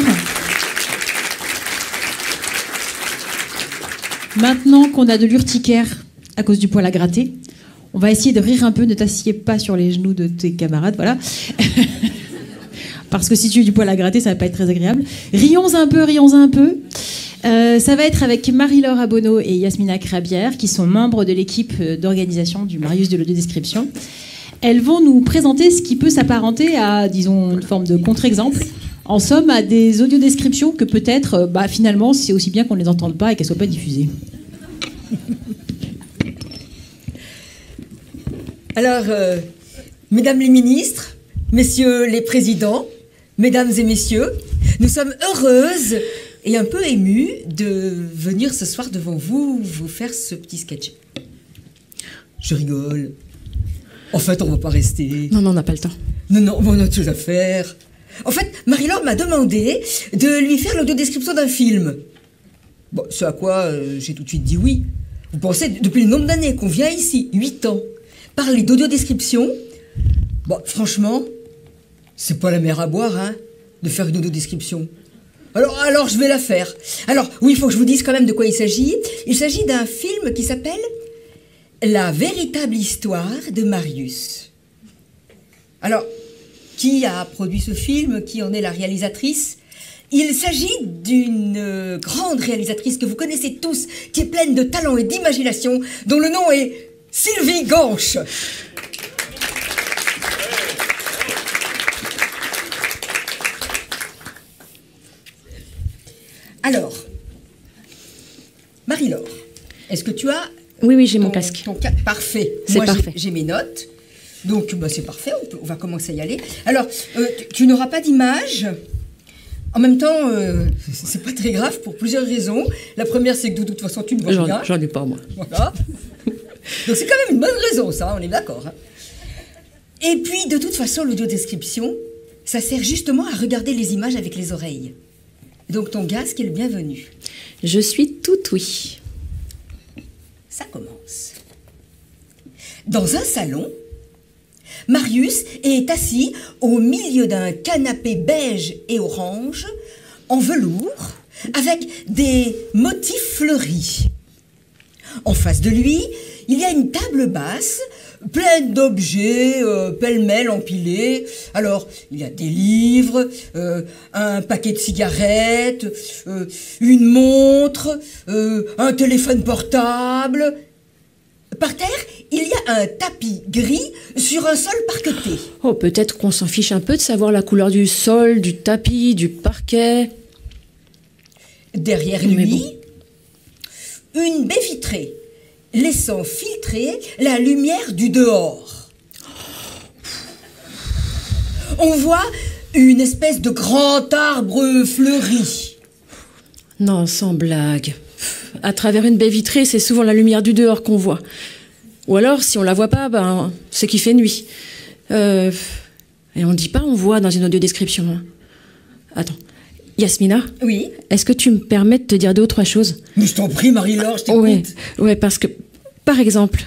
Maintenant qu'on a de l'urticaire à cause du poil à gratter, on va essayer de rire un peu. Ne t'assieds pas sur les genoux de tes camarades, voilà. Parce que si tu as du poil à gratter, ça va pas être très agréable. Rions un peu, rions un peu. Ça va être avec Marie-Laure Abonneau et Yasmina Crabière, qui sont membres de l'équipe d'organisation du Marius de l'audiodescription. Elles vont nous présenter ce qui peut s'apparenter à, disons, une forme de contre-exemple. En somme, à des audiodescriptions que peut-être, finalement, c'est aussi bien qu'on ne les entende pas et qu'elles ne soient pas diffusées. Alors, mesdames les ministres, messieurs les présidents, mesdames et messieurs, nous sommes heureuses et un peu émues de venir ce soir devant vous faire ce petit sketch. Je rigole. En fait, on ne va pas rester. Non, on n'a pas le temps. Non, on a autre chose à faire. En fait, Marie-Laure m'a demandé de lui faire l'audiodescription d'un film. Bon, ce à quoi j'ai tout de suite dit oui. Vous pensez, depuis le nombre d'années qu'on vient ici, 8 ans, parler d'audiodescription, bon, franchement, c'est pas la mer à boire, hein, de faire une audiodescription. Alors, je vais la faire. Alors, oui, il faut que je vous dise quand même de quoi il s'agit. Il s'agit d'un film qui s'appelle La véritable histoire de Marius. Alors, qui a produit ce film? Qui en est la réalisatrice? Il s'agit d'une grande réalisatrice que vous connaissez tous, qui est pleine de talent et d'imagination, dont le nom est Sylvie Ganche. Alors, Marie-Laure, est-ce que tu as... Oui, j'ai mon casque. Parfait. C'est parfait. J'ai mes notes. Donc, bah, c'est parfait, on va commencer à y aller. Alors, tu n'auras pas d'image. En même temps, c'est pas très grave pour plusieurs raisons. La première, c'est que de toute façon, tu ne vois rien. J'en ai pas, moi. Voilà. Donc, c'est quand même une bonne raison, ça, on est d'accord. Hein. Et puis, de toute façon, l'audiodescription, ça sert justement à regarder les images avec les oreilles. Donc, ton casque est le bienvenu. Je suis tout oui. Ça commence. Dans un salon, Marius est assis au milieu d'un canapé beige et orange, en velours, avec des motifs fleuris. En face de lui, il y a une table basse, pleine d'objets pêle-mêle empilés. Alors, il y a des livres, un paquet de cigarettes, une montre, un téléphone portable. Par terre, il y a un tapis gris sur un sol parqueté. Oh, peut-être qu'on s'en fiche un peu de savoir la couleur du sol, du tapis, du parquet. Derrière lui, une baie vitrée, laissant filtrer la lumière du dehors. On voit une espèce de grand arbre fleuri. Non, sans blague. À travers une baie vitrée, c'est souvent la lumière du dehors qu'on voit. Ou alors, si on la voit pas, ben, c'est qu'il fait nuit. Et on dit pas on voit dans une audiodescription. Hein. Attends. Yasmina? Oui? Est-ce que tu me permets de te dire 2 ou 3 choses? Mais je t'en prie, Marie-Laure, je t'écoute. Ouais, parce que, par exemple,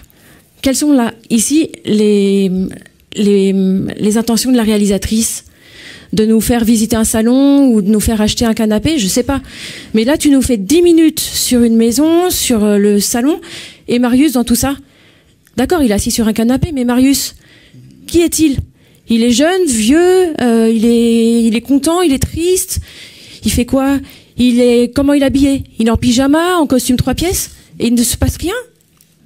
quelles sont là, ici, les intentions de la réalisatrice? De nous faire visiter un salon ou de nous faire acheter un canapé, je sais pas. Mais là, tu nous fais 10 minutes sur une maison, sur le salon, et Marius dans tout ça. D'accord, il est assis sur un canapé, mais Marius, qui est-il? Il est jeune, vieux, il est content, il est triste. Il fait quoi? Comment il est habillé? Il est en pyjama, en costume 3 pièces, et il ne se passe rien?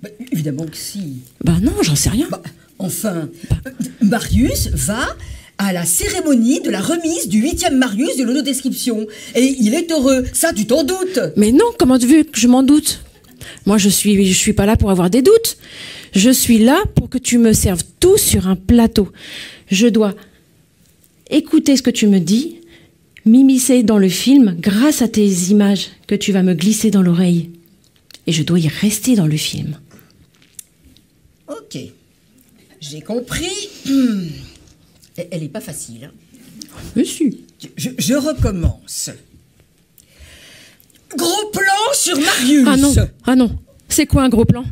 Bah, évidemment que si. Bah non, j'en sais rien. Bah, enfin, Marius va à la cérémonie de la remise du 8e Marius de l'audodescription. Et il est heureux, ça tu t'en doutes. Mais non, comment tu veux que je m'en doute? Moi, je suis pas là pour avoir des doutes. Je suis là pour que tu me serves tout sur un plateau. Je dois écouter ce que tu me dis, m'immiscer dans le film grâce à tes images que tu vas me glisser dans l'oreille. Et je dois y rester dans le film. Ok, j'ai compris. Elle est pas facile. Hein. Mais si. Je recommence. Gros plan sur Marius. Ah non. C'est quoi un gros plan?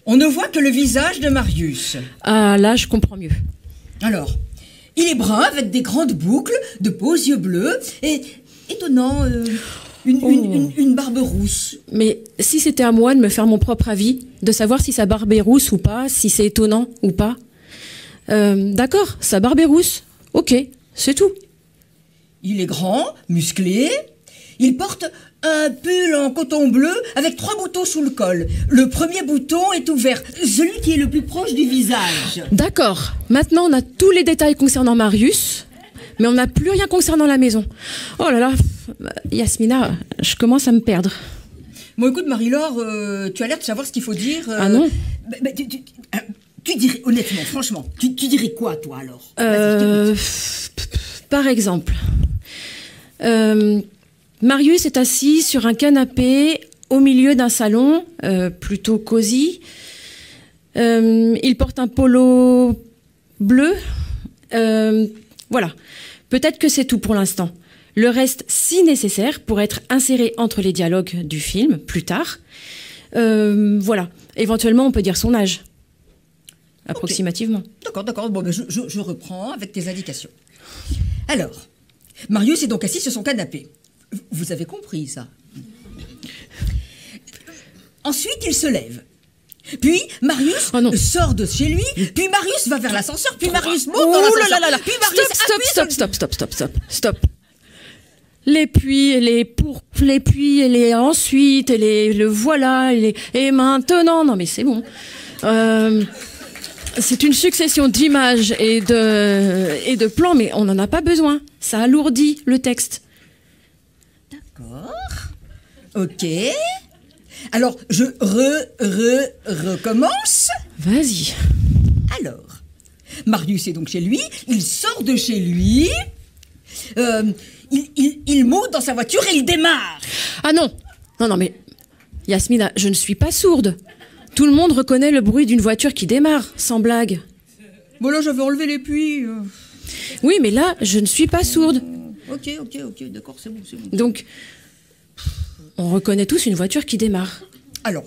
On ne voit que le visage de Marius. Ah là, je comprends mieux. Alors, il est brun avec des grandes boucles, de beaux yeux bleus et étonnant, une barbe rousse. Mais si c'était à moi de me faire mon propre avis, de savoir si sa barbe est rousse ou pas, si c'est étonnant ou pas. D'accord, sa barbe est rousse. Ok, c'est tout. Il est grand, musclé. Il porte un pull en coton bleu avec 3 boutons sous le col. Le premier bouton est ouvert, celui qui est le plus proche du visage. D'accord. Maintenant, on a tous les détails concernant Marius, mais on n'a plus rien concernant la maison. Oh là là, Yasmina, je commence à me perdre. Bon, écoute, Marie-Laure, tu as l'air de savoir ce qu'il faut dire. Ah non. Tu dirais, honnêtement, franchement, tu dirais quoi, toi, alors? Par exemple, Marius est assis sur un canapé au milieu d'un salon, plutôt cosy. Il porte un polo bleu. Voilà. Peut-être que c'est tout pour l'instant. Le reste, si nécessaire, pourrait être inséré entre les dialogues du film, plus tard. Voilà. Éventuellement, on peut dire son âge. Approximativement. Okay. D'accord. Bon, ben je reprends avec tes indications. Alors, Marius est donc assis sur son canapé. Vous avez compris, ça? Ensuite, il se lève. Puis, Marius sort de chez lui. Puis, Marius va vers l'ascenseur. Puis, Marius monte dans l'ascenseur. Puis, Marius Stop. Les puis, et les ensuite, et le voilà, et maintenant. Non, mais c'est bon. C'est une succession d'images et de plans, mais on n'en a pas besoin. Ça alourdit le texte. D'accord. Ok. Alors, je recommence. Vas-y. Alors, Marius est donc chez lui. Il sort de chez lui. Il monte dans sa voiture et il démarre. Ah non, mais Yasmina, je ne suis pas sourde. Tout le monde reconnaît le bruit d'une voiture qui démarre, sans blague. Bon là, j'avais enlevé les puits. Oui, mais là, je ne suis pas sourde. Ok, d'accord, c'est bon. Donc, on reconnaît tous une voiture qui démarre. Alors,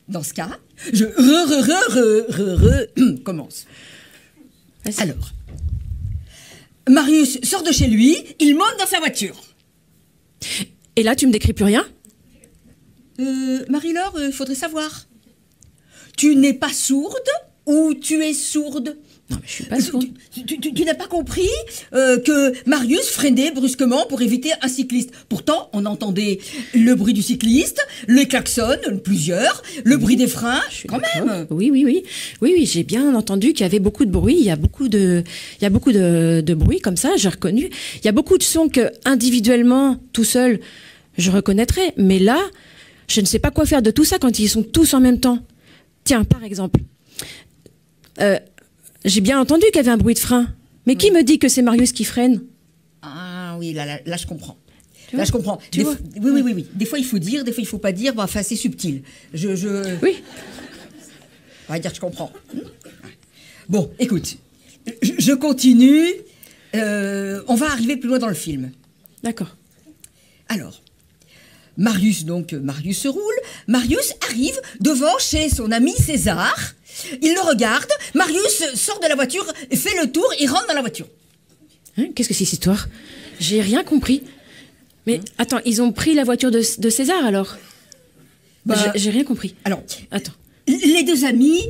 dans ce cas, je commence. Vas-y. Alors, Marius sort de chez lui, il monte dans sa voiture. Et là, tu me décris plus rien? Marie-Laure, il faudrait savoir. Tu n'es pas sourde ou tu es sourde? Non, mais je suis pas sourde. Tu n'as pas compris que Marius freinait brusquement pour éviter un cycliste. Pourtant, on entendait le bruit du cycliste, les klaxons, plusieurs, le bruit des freins, quand même. Oui, j'ai bien entendu qu'il y avait beaucoup de bruit. Il y a beaucoup de bruit comme ça, j'ai reconnu. Il y a beaucoup de sons que, individuellement, tout seul, je reconnaîtrais. Mais là, je ne sais pas quoi faire de tout ça quand ils sont tous en même temps. Tiens, par exemple, j'ai bien entendu qu'il y avait un bruit de frein. Mais qui me dit que c'est Marius qui freine? Ah oui, là je comprends. Là, je comprends. Oui. Des fois, il faut dire, des fois, il faut pas dire. Bon, enfin, c'est subtil. Oui. On va dire que je comprends. Bon, écoute. Je continue. On va arriver plus loin dans le film. D'accord. Alors, Marius se roule. Marius arrive devant chez son ami César. Il le regarde. Marius sort de la voiture, fait le tour, il rentre dans la voiture. Hein, qu'est-ce que c'est cette histoire? J'ai rien compris. Mais attends, ils ont pris la voiture de César alors? J'ai rien compris. Alors, attends. Les deux amis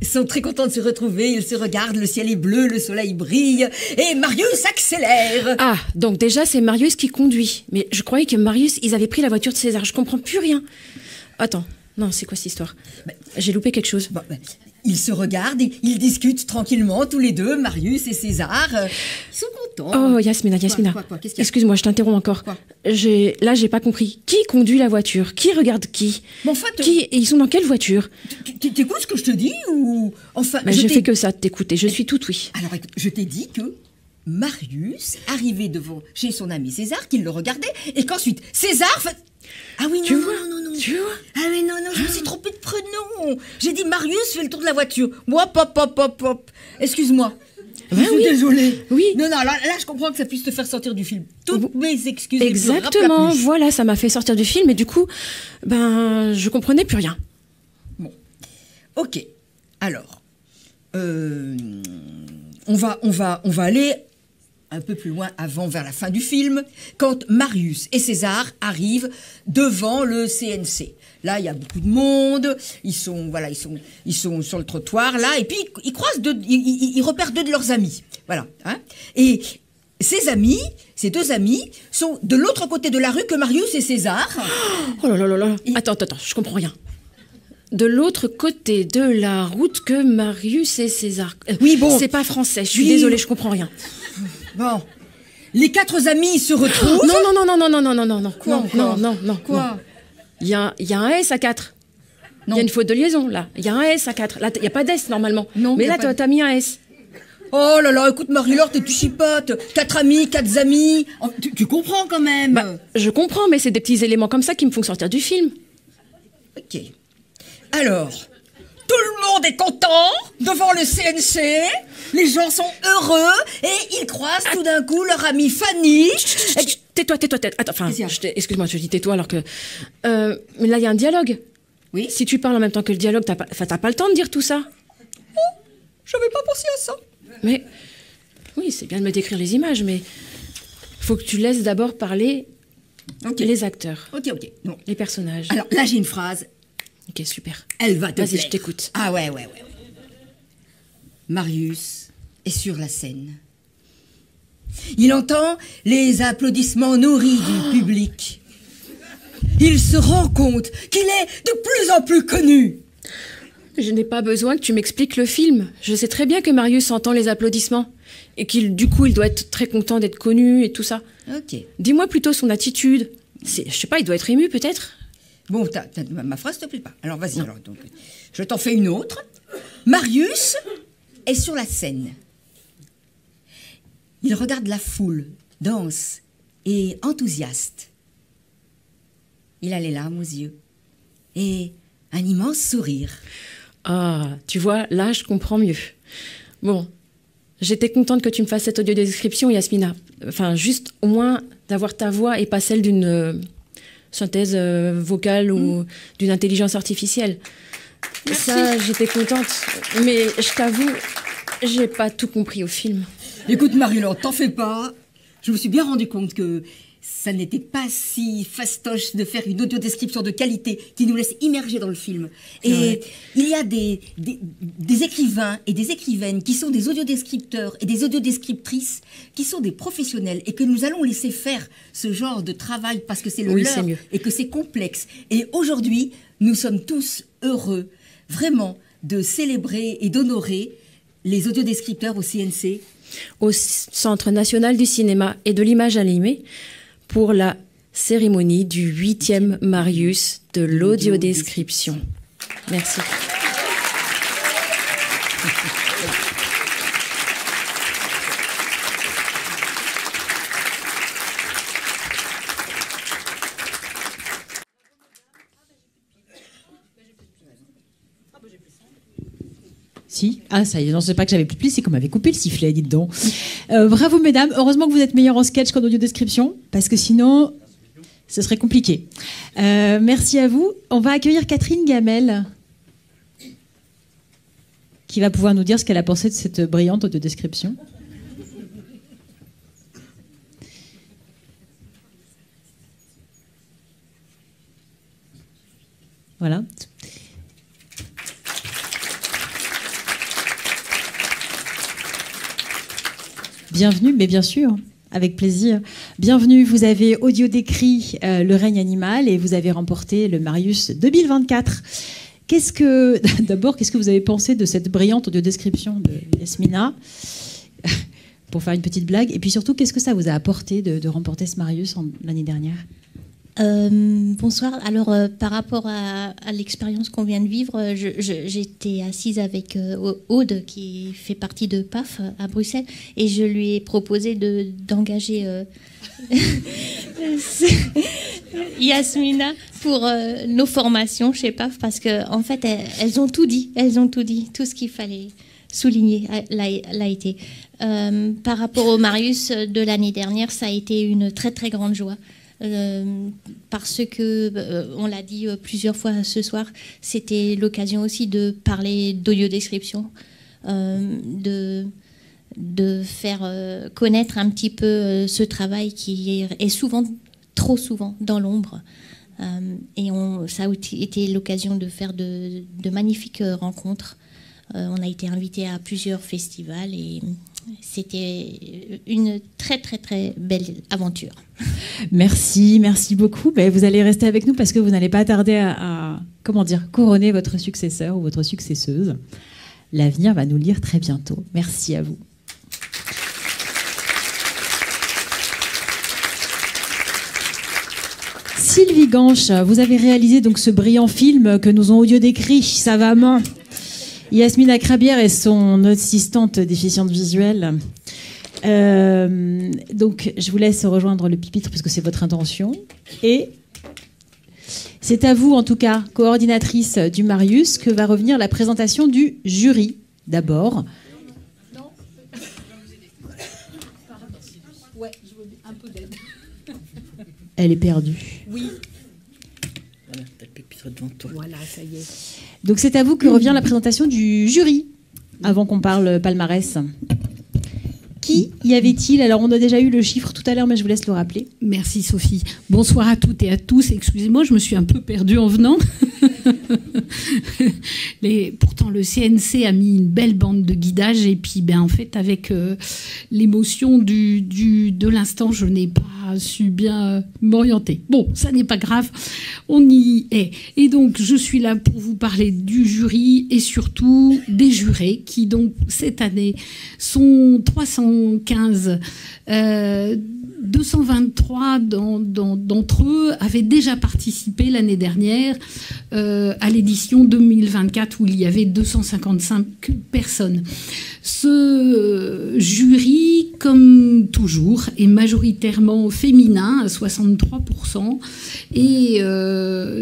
sont très contents de se retrouver. Ils se regardent, le ciel est bleu, le soleil brille, et Marius accélère. Ah, donc déjà c'est Marius qui conduit. Mais je croyais que Marius, ils avaient pris la voiture de César. Je comprends plus rien. Attends, non, c'est quoi cette histoire? J'ai loupé quelque chose. Ils se regardent et ils discutent tranquillement, tous les deux, Marius et César. Ils sont contents. Oh, Yasmina. Qu'est-ce qu'il y a? Excuse-moi, je t'interromps encore. Là, j'ai pas compris. Qui conduit la voiture? Qui regarde qui? Mais enfin, ils sont dans quelle voiture? T'écoutes ce que je te dis ou... Enfin, je fais que ça de t'écouter. Je suis toute oui. Alors, écoute, je t'ai dit que Marius arrivait devant chez son ami César, qu'il le regardait, et qu'ensuite, César... Ah oui, non. Tu vois? Ah mais non, je me suis trompée de prénom. J'ai dit Marius fait le tour de la voiture. Moi, pop. Excuse-moi. Je suis désolée. Oui. Non, là, je comprends que ça puisse te faire sortir du film. Toutes mes excuses. Exactement. Voilà, ça m'a fait sortir du film et du coup, je comprenais plus rien. Bon. Ok. Alors, on va aller un peu plus loin vers la fin du film, quand Marius et César arrivent devant le CNC. Là, il y a beaucoup de monde, ils sont sur le trottoir, là, et puis ils croisent ils repèrent deux de leurs amis. Voilà. Hein. Et ces deux amis, sont de l'autre côté de la rue que Marius et César. Oh là là. Attends, je comprends rien. De l'autre côté de la route que Marius et César. Oui, bon. C'est pas français, je suis désolée, je comprends rien. Bon, les quatre amis se retrouvent. Non. Quoi? Quoi? Il y a un S à 4. Il y a une faute de liaison, là. Il y a un S à 4. Là, il n'y a pas d'S, normalement. Non, mais là, t'as mis un S. Oh là là, écoute, Marie-Laure, tu chipotes. 4 amis, 4 amis. Tu comprends quand même. Je comprends, mais c'est des petits éléments comme ça qui me font sortir du film. Ok. Alors, Tout le monde est content devant le CNC. Les gens sont heureux et ils croisent tout d'un coup leur amie Fanny. Tais-toi. Attends, enfin, excuse-moi, je dis tais-toi alors que... mais là, il y a un dialogue. Oui. Si tu parles en même temps que le dialogue, t'as pas le temps de dire tout ça. Oh, j'avais pas pensé à ça. Mais... Oui, c'est bien de me décrire les images, mais... Faut que tu laisses d'abord parler les acteurs. Ok. Non. Les personnages. Alors, là, j'ai une phrase. Ok, super. Elle va te plaire. Vas-y, je t'écoute. Ah ouais. Marius est sur la scène. Il entend les applaudissements nourris du public. Il se rend compte qu'il est de plus en plus connu. Je n'ai pas besoin que tu m'expliques le film. Je sais très bien que Marius entend les applaudissements. Et du coup, il doit être très content d'être connu et tout ça. Ok. Dis-moi plutôt son attitude. Je sais pas, il doit être ému peut-être. Bon, ma phrase te plaît pas. Alors vas-y, donc, je t'en fais une autre. Marius est sur la scène. Il regarde la foule, danse et enthousiaste. Il a les larmes aux yeux et un immense sourire. Ah, tu vois, là, je comprends mieux. Bon, j'étais contente que tu me fasses cette audio-description, Yasmina. Enfin, juste au moins d'avoir ta voix et pas celle d'une synthèse vocale ou d'une intelligence artificielle. Merci. Ça, j'étais contente. Mais je t'avoue, j'ai pas tout compris au film. Écoute, Marie-Laure, t'en fais pas. Je me suis bien rendu compte que ça n'était pas si fastoche de faire une audiodescription de qualité qui nous laisse immerger dans le film. Et il y a des écrivains et des écrivaines qui sont des audiodescripteurs et des audiodescriptrices qui sont des professionnels et que nous allons laisser faire ce genre de travail parce que c'est le leur et que c'est complexe. Et aujourd'hui, nous sommes tous heureux, vraiment, de célébrer et d'honorer les audiodescripteurs au CNC. Au Centre national du cinéma et de l'image animée, pour la cérémonie du 8e Marius de l'audiodescription. Merci. Si. Ah, ça y est, non, c'est pas que j'avais plus de plis, c'est qu'on m'avait coupé le sifflet, dites donc. Bravo, mesdames. Heureusement que vous êtes meilleures en sketch qu'en audio-description, parce que sinon, ce serait compliqué. Merci à vous. On va accueillir Catherine Gamel, qui va pouvoir nous dire ce qu'elle a pensé de cette brillante audio-description. Voilà. Bienvenue, mais bien sûr, avec plaisir. Bienvenue, vous avez audio décrit Le règne animal et vous avez remporté le Marius 2024. D'abord, qu'est-ce que vous avez pensé de cette brillante audio-description de Yasmina, pour faire une petite blague? Et puis surtout, qu'est-ce que ça vous a apporté de remporter ce Marius l'année dernière? Bonsoir. Alors, par rapport à l'expérience qu'on vient de vivre, j'étais assise avec Aude, qui fait partie de PAF à Bruxelles, et je lui ai proposé d'engager Yasmina pour nos formations chez PAF, parce qu'en fait, elles ont tout dit. Tout ce qu'il fallait souligner l'a été. Par rapport au Marius de l'année dernière, ça a été une très, très grande joie. Parce que, on l'a dit plusieurs fois ce soir, c'était l'occasion aussi de parler d'audio-description, de faire connaître un petit peu ce travail qui est souvent, trop souvent, dans l'ombre. Et ça a été l'occasion de faire de magnifiques rencontres. On a été invité à plusieurs festivals et c'était une très, très, très belle aventure. Merci beaucoup. Vous allez rester avec nous parce que vous n'allez pas tarder à couronner votre successeur ou votre successeuse. L'avenir va nous le lire très bientôt. Merci à vous. Sylvie Ganche, vous avez réalisé donc ce brillant film que nous ont audio décrit savamment Yasmina Krabière et son assistante déficiente visuelle. Donc, je vous laisse rejoindre le pupitre puisque c'est votre intention. Et C'est à vous, en tout cas, coordinatrice du Marius, que va revenir la présentation du jury, d'abord. Ouais, je veux un peu d'aide. Elle est perdue. Oui. Voilà, t'as le pupitre devant toi. Voilà, ça y est. Donc c'est à vous que revient la présentation du jury, avant qu'on parle palmarès. Qui y avait-il? Alors, on a déjà eu le chiffre tout à l'heure, mais je vous laisse le rappeler. Merci Sophie. Bonsoir à toutes et à tous. Excusez-moi, je me suis un peu perdue en venant. Pourtant, le CNC a mis une belle bande de guidage. Et puis, en fait, avec l'émotion de l'instant, je n'ai pas su bien m'orienter. Bon, ça n'est pas grave. On y est. Et donc, je suis là pour vous parler du jury et surtout des jurés qui, donc, cette année, sont 315. 223 d'entre eux avaient déjà participé l'année dernière à l'édition 2024 où il y avait 255 personnes. Ce jury, comme toujours, est majoritairement féminin à 63%. Et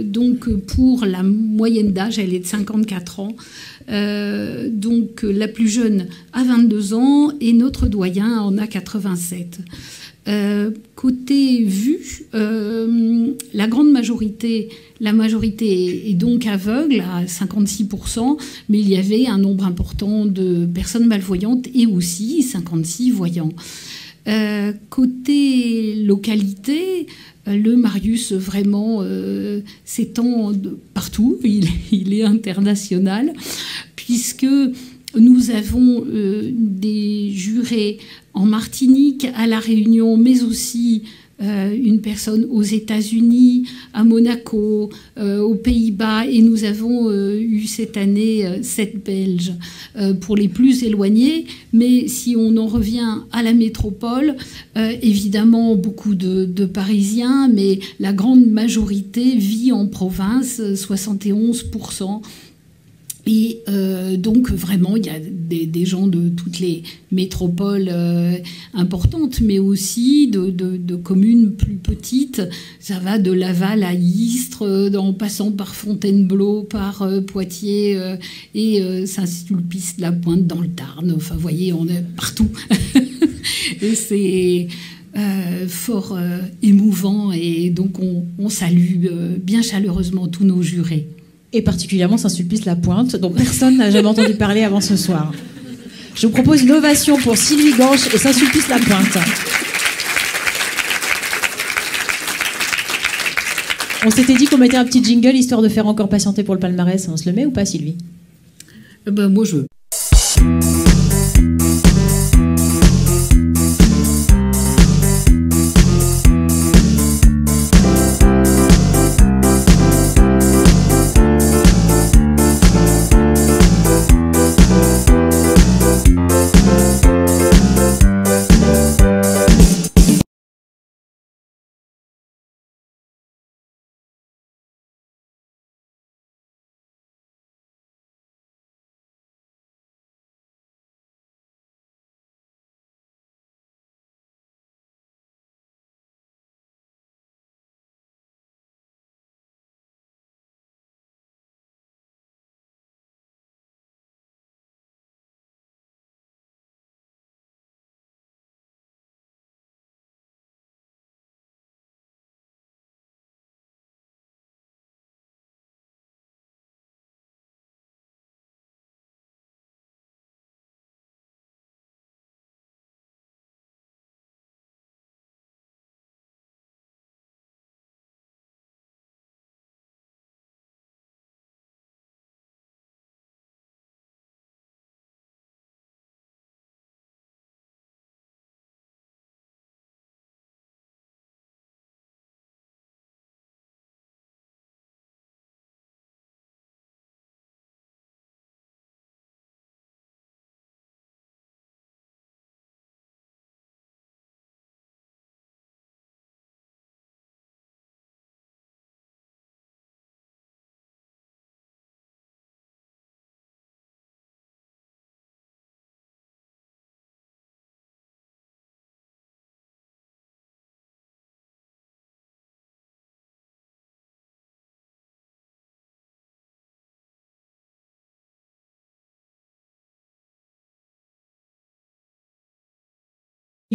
donc pour la moyenne d'âge, elle est de 54 ans. Donc la plus jeune a 22 ans et notre doyen en a 87. Côté vue, la majorité est donc aveugle à 56%, mais il y avait un nombre important de personnes malvoyantes et aussi 56 voyants. Côté localité, le Marius vraiment s'étend partout, il est international, puisque nous avons des jurés en Martinique, à La Réunion, mais aussi une personne aux États-Unis, à Monaco, aux Pays-Bas, et nous avons eu cette année 7 Belges pour les plus éloignés. Mais si on en revient à la métropole, évidemment beaucoup de Parisiens, mais la grande majorité vit en province, 71%. Et donc vraiment, il y a des gens de toutes les métropoles importantes, mais aussi de communes plus petites. Ça va de Laval à Istres, en passant par Fontainebleau, par Poitiers et Saint-Sulpice-la-Pointe dans le Tarn. Enfin, vous voyez, on est partout. Et c'est fort émouvant. Et donc, on salue bien chaleureusement tous nos jurés. Et particulièrement Saint-Sulpice-la-Pointe, dont personne n'a jamais entendu parler avant ce soir. Je vous propose une ovation pour Sylvie Ganche et Saint-Sulpice-la-Pointe. On s'était dit qu'on mettait un petit jingle histoire de faire encore patienter pour le palmarès. On se le met ou pas, Sylvie? Moi, je veux.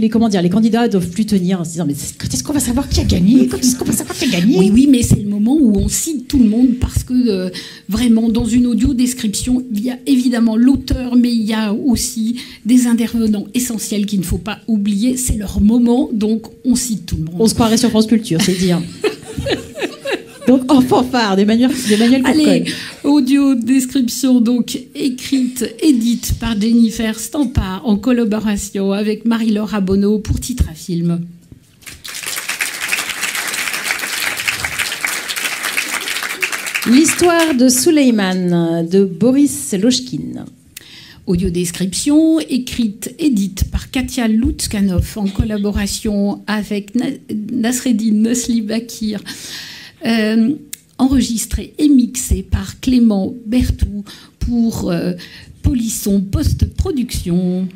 les candidats doivent plus tenir en se disant mais quand est-ce qu'on va savoir qui a gagné? Quand est-ce qu'on va savoir qui a gagné? Oui, mais c'est le moment où on cite tout le monde parce que vraiment, dans une audio description, il y a évidemment l'auteur, mais il y a aussi des intervenants essentiels qu'il ne faut pas oublier. C'est leur moment, donc on cite tout le monde. On se croirait sur France Culture, c'est dire. Donc en fanfare d'Emmanuel Courcol. Allez, audio description donc écrite, édite par Jennifer Stampa en collaboration avec Marie-Laure Abonneau pour Titre à Film. L'histoire de Souleyman de Boris Lochkine. Audio description écrite, édite par Katia Loutskanov en collaboration avec Nasreddine Nasli-Bakir. Enregistré et mixé par Clément Berthou pour Polisson Post-Production.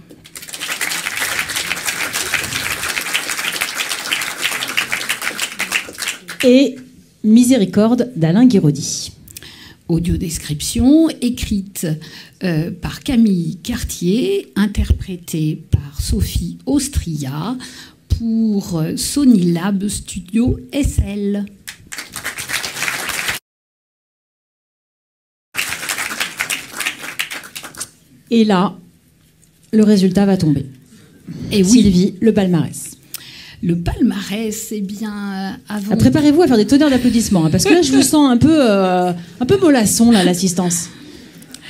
Et Miséricorde d'Alain Guéraudy. Audio description écrite par Camille Cartier, interprétée par Sophie Austria pour Sony Lab Studio SL. Et là, le résultat va tomber. Et oui. Sylvie, le palmarès. Le palmarès, eh bien, avant... Préparez-vous à faire des tonnerres d'applaudissements, hein, parce que là, je vous sens un peu mollasson, là, l'assistance.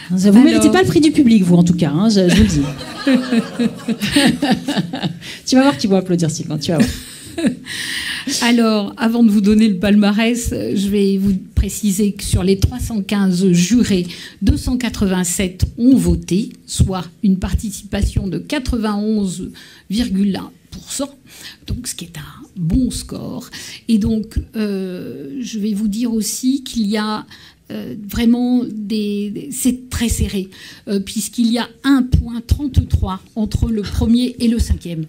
Vous ne méritez pas le prix du public, vous, en tout cas, hein, je vous le dis. Tu vas voir qu'ils vont applaudir, Sylvain, tu vas voir. Alors, avant de vous donner le palmarès, je vais vous préciser que sur les 315 jurés, 287 ont voté, soit une participation de 91,1%, donc ce qui est un bon score. Et donc, je vais vous dire aussi qu'il y a vraiment c'est très serré, puisqu'il y a 1,33 entre le premier et le cinquième.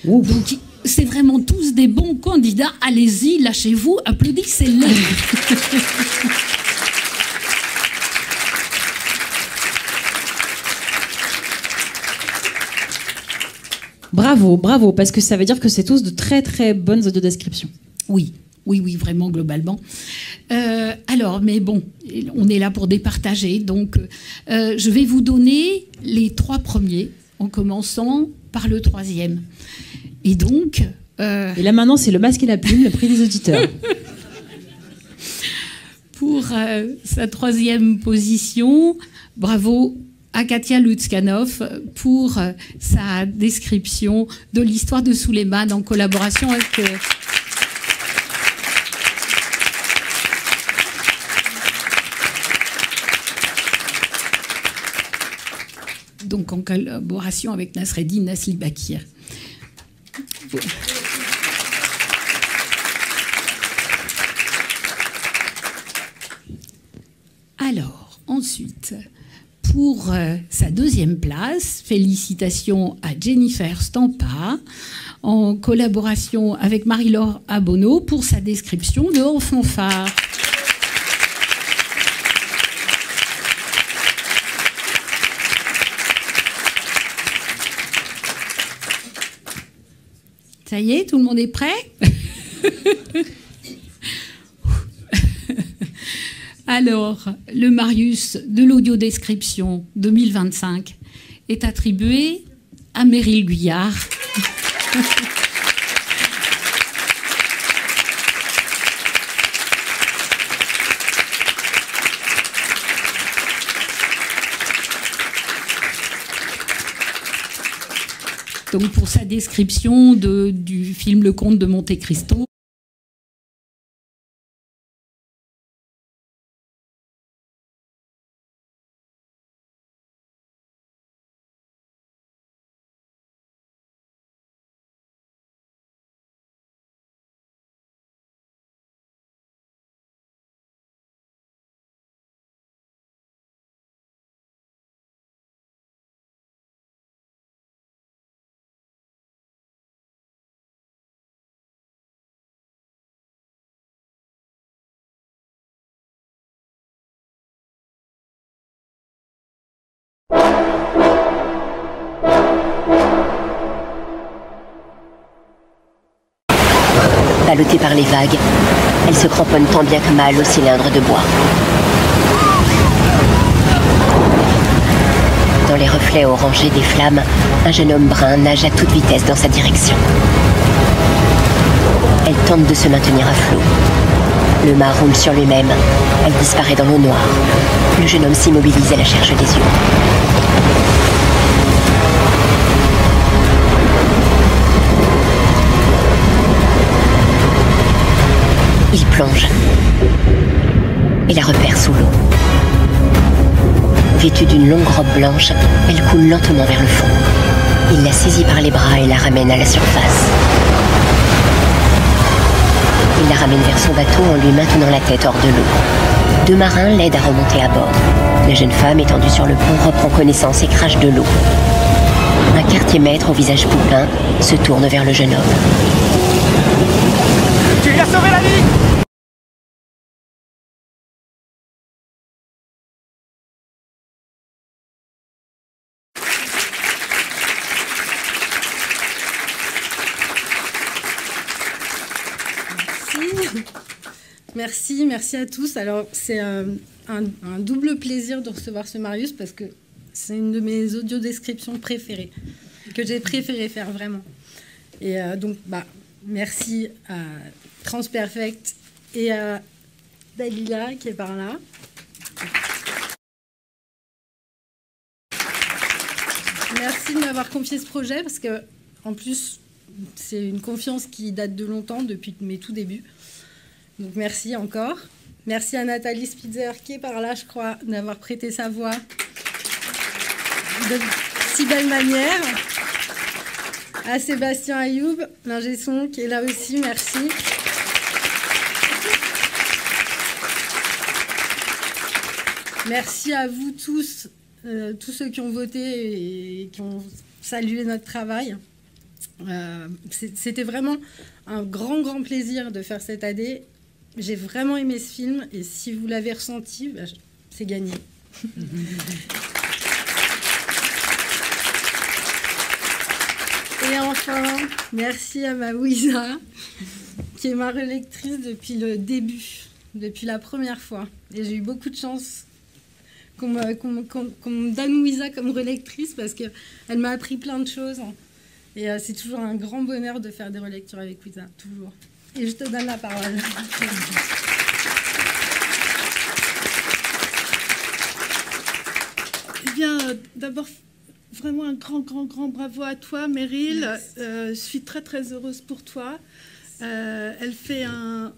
Ouf. Donc, c'est vraiment tous des bons candidats. Allez-y, lâchez-vous, applaudissez-les. Bravo, bravo, parce que ça veut dire que c'est tous de très très bonnes audiodescriptions. Oui, oui, oui, vraiment, globalement. Alors, mais bon, on est là pour départager, donc je vais vous donner les 3 premiers, en commençant par le 3e. Et donc... Et là maintenant, c'est le masque et la plume, le prix des auditeurs. Pour sa 3e position, bravo à Katia Loutskanov pour sa description de l'histoire de Souleyman en collaboration avec... donc en collaboration avec Nasreddine Nasli-Bakir. Alors, ensuite, pour sa 2e place, félicitations à Jennifer Stampa, en collaboration avec Marie-Laure Abonneau pour sa description de En fanfare. Ça y est, tout le monde est prêt? Alors, le Marius de l'audiodescription 2025 est attribué à Meryl Guyard. Donc pour sa description du film Le Comte de Monte Cristo. ballottée par les vagues, elle se cramponne tant bien que mal au cylindre de bois. Dans les reflets orangés des flammes, un jeune homme brun nage à toute vitesse dans sa direction. Elle tente de se maintenir à flot. Le mât roule sur lui-même. Elle disparaît dans l'eau noire. Le jeune homme s'immobilise et la cherche des yeux. Il plonge et la repère sous l'eau. Vêtue d'une longue robe blanche, elle coule lentement vers le fond. Il la saisit par les bras et la ramène à la surface. Il la ramène vers son bateau en lui maintenant la tête hors de l'eau. 2 marins l'aident à remonter à bord. La jeune femme, étendue sur le pont, reprend connaissance et crache de l'eau. Un quartier-maître au visage poupin se tourne vers le jeune homme. Tu lui as sauvé la vie! Merci à tous. Alors, c'est un double plaisir de recevoir ce Marius parce que c'est une de mes audiodescriptions préférées, que j'ai préféré faire vraiment. Et donc, merci à Transperfect et à Dalila qui est par là. Merci de m'avoir confié ce projet parce que, en plus, c'est une confiance qui date de longtemps, depuis mes tout débuts. Donc merci encore. Merci à Nathalie Spitzer qui est par là, je crois, d'avoir prêté sa voix de si belle manière. À Sébastien Ayoub, l'ingé son, qui est là aussi, merci. Merci à vous tous, tous ceux qui ont voté et qui ont salué notre travail. C'était vraiment un grand plaisir de faire cette AD. J'ai vraiment aimé ce film et si vous l'avez ressenti, c'est gagné. Et enfin, merci à ma Ouisa, qui est ma relectrice depuis le début, depuis la première fois. Et j'ai eu beaucoup de chance qu'on me donne Ouisa comme relectrice parce qu'elle m'a appris plein de choses. Et c'est toujours un grand bonheur de faire des relectures avec Ouisa, toujours. Et je te donne la parole. Eh bien, d'abord, vraiment un grand bravo à toi, Meryl. Je suis très heureuse pour toi. Elle fait un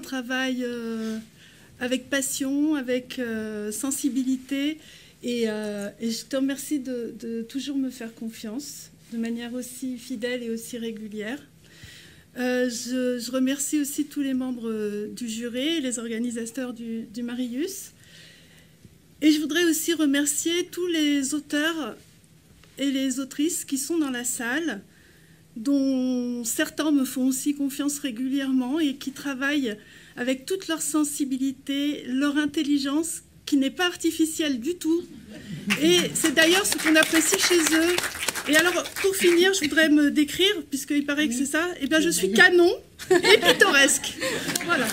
travail avec passion, avec sensibilité. Et je te remercie de toujours me faire confiance de manière aussi fidèle et aussi régulière. Je remercie aussi tous les membres du jury, les organisateurs du Marius. Et je voudrais aussi remercier tous les auteurs et les autrices qui sont dans la salle, dont certains me font aussi confiance régulièrement et qui travaillent avec toute leur sensibilité, leur intelligence, qui n'est pas artificielle du tout. Et c'est d'ailleurs ce qu'on apprécie chez eux. Et alors, pour finir, je voudrais me décrire, puisqu'il paraît que c'est ça. Eh bien, je suis canon et pittoresque. Voilà.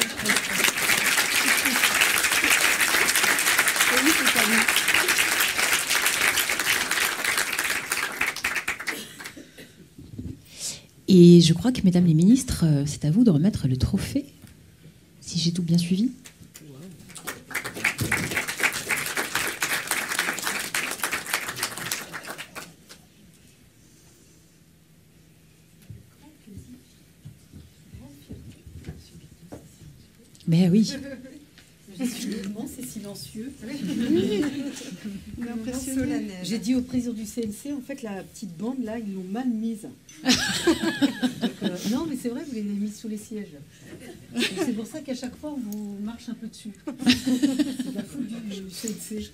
Et je crois que, mesdames les ministres, c'est à vous de remettre le trophée, si j'ai tout bien suivi. Mais oui. C'est silencieux. J'ai dit au président du CNC, en fait, la petite bande, là, ils l'ont mal mise. Non, mais c'est vrai, vous l'avez mise sous les sièges. C'est pour ça qu'à chaque fois, on vous marche un peu dessus. C'est la faute du CNC.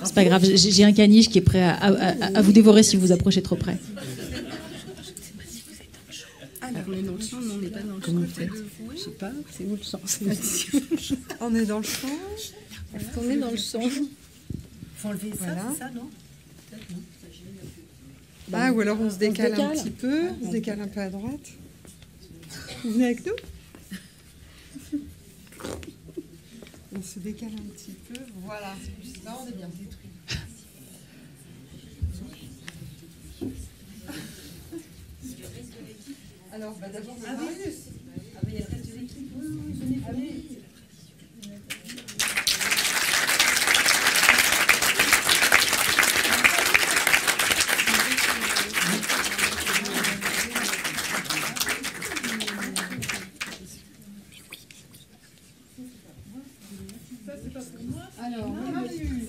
C'est pas grave, j'ai un caniche qui est prêt à vous dévorer si vous vous approchez trop près. On est dans le champ, mais on n'est pas dans le champ. Comment vous faites ? Je sais pas, c'est où le champ ? On est dans le champ. Est-ce qu'on est dans le champ ? Faut enlever ça, c'est ça, non ? Ou alors on se décale un petit peu, on se décale un peu à droite. Vous venez avec nous? On se décale un petit peu. Voilà. Là, on est bien. Alors, d'abord, le Marius. Ah, mais il y a le reste de l'équipe. Oui, venez. Alors, Marius.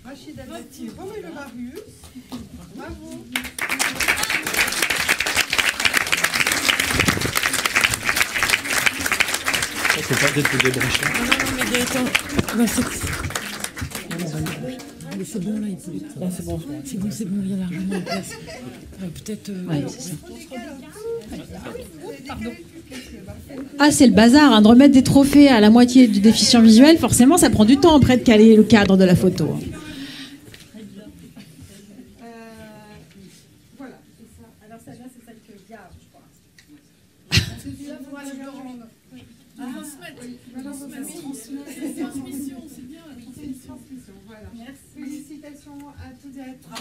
Rachida Dati, remets le Marius. Bravo. Il ne faut pas être débranché. Non, mais attends. Mais c'est bon, là, il peut. Là, c'est bon, il y a largement de place. Peut-être. Ouais, c'est ça. Ah, c'est le bazar, hein, de remettre des trophées à la moitié du déficient visuel, forcément, ça prend du temps après de caler le cadre de la photo. Voilà, c'est ça. Alors celle-là, c'est celle que garde, je crois. Transmission, c'est bien. Transmission, voilà. Merci. Félicitations à toutes et à tous.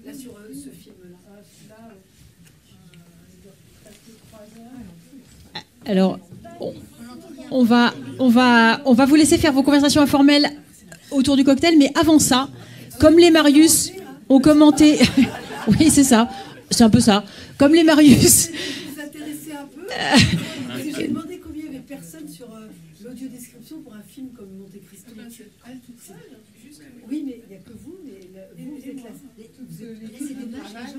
Là, sur ce film-là, Alors, on va vous laisser faire vos conversations informelles autour du cocktail, mais avant ça, comme les Marius ont commenté... Oui, c'est ça, c'est un peu ça. Comme les Marius... vous intéressez un peu. J'ai demandé combien il y avait personnes sur l'audio-description pour un film comme Monte Cristo. Elle toute seule. Oui, mais il n'y a que vous, mais vous êtes là. C'est dommage.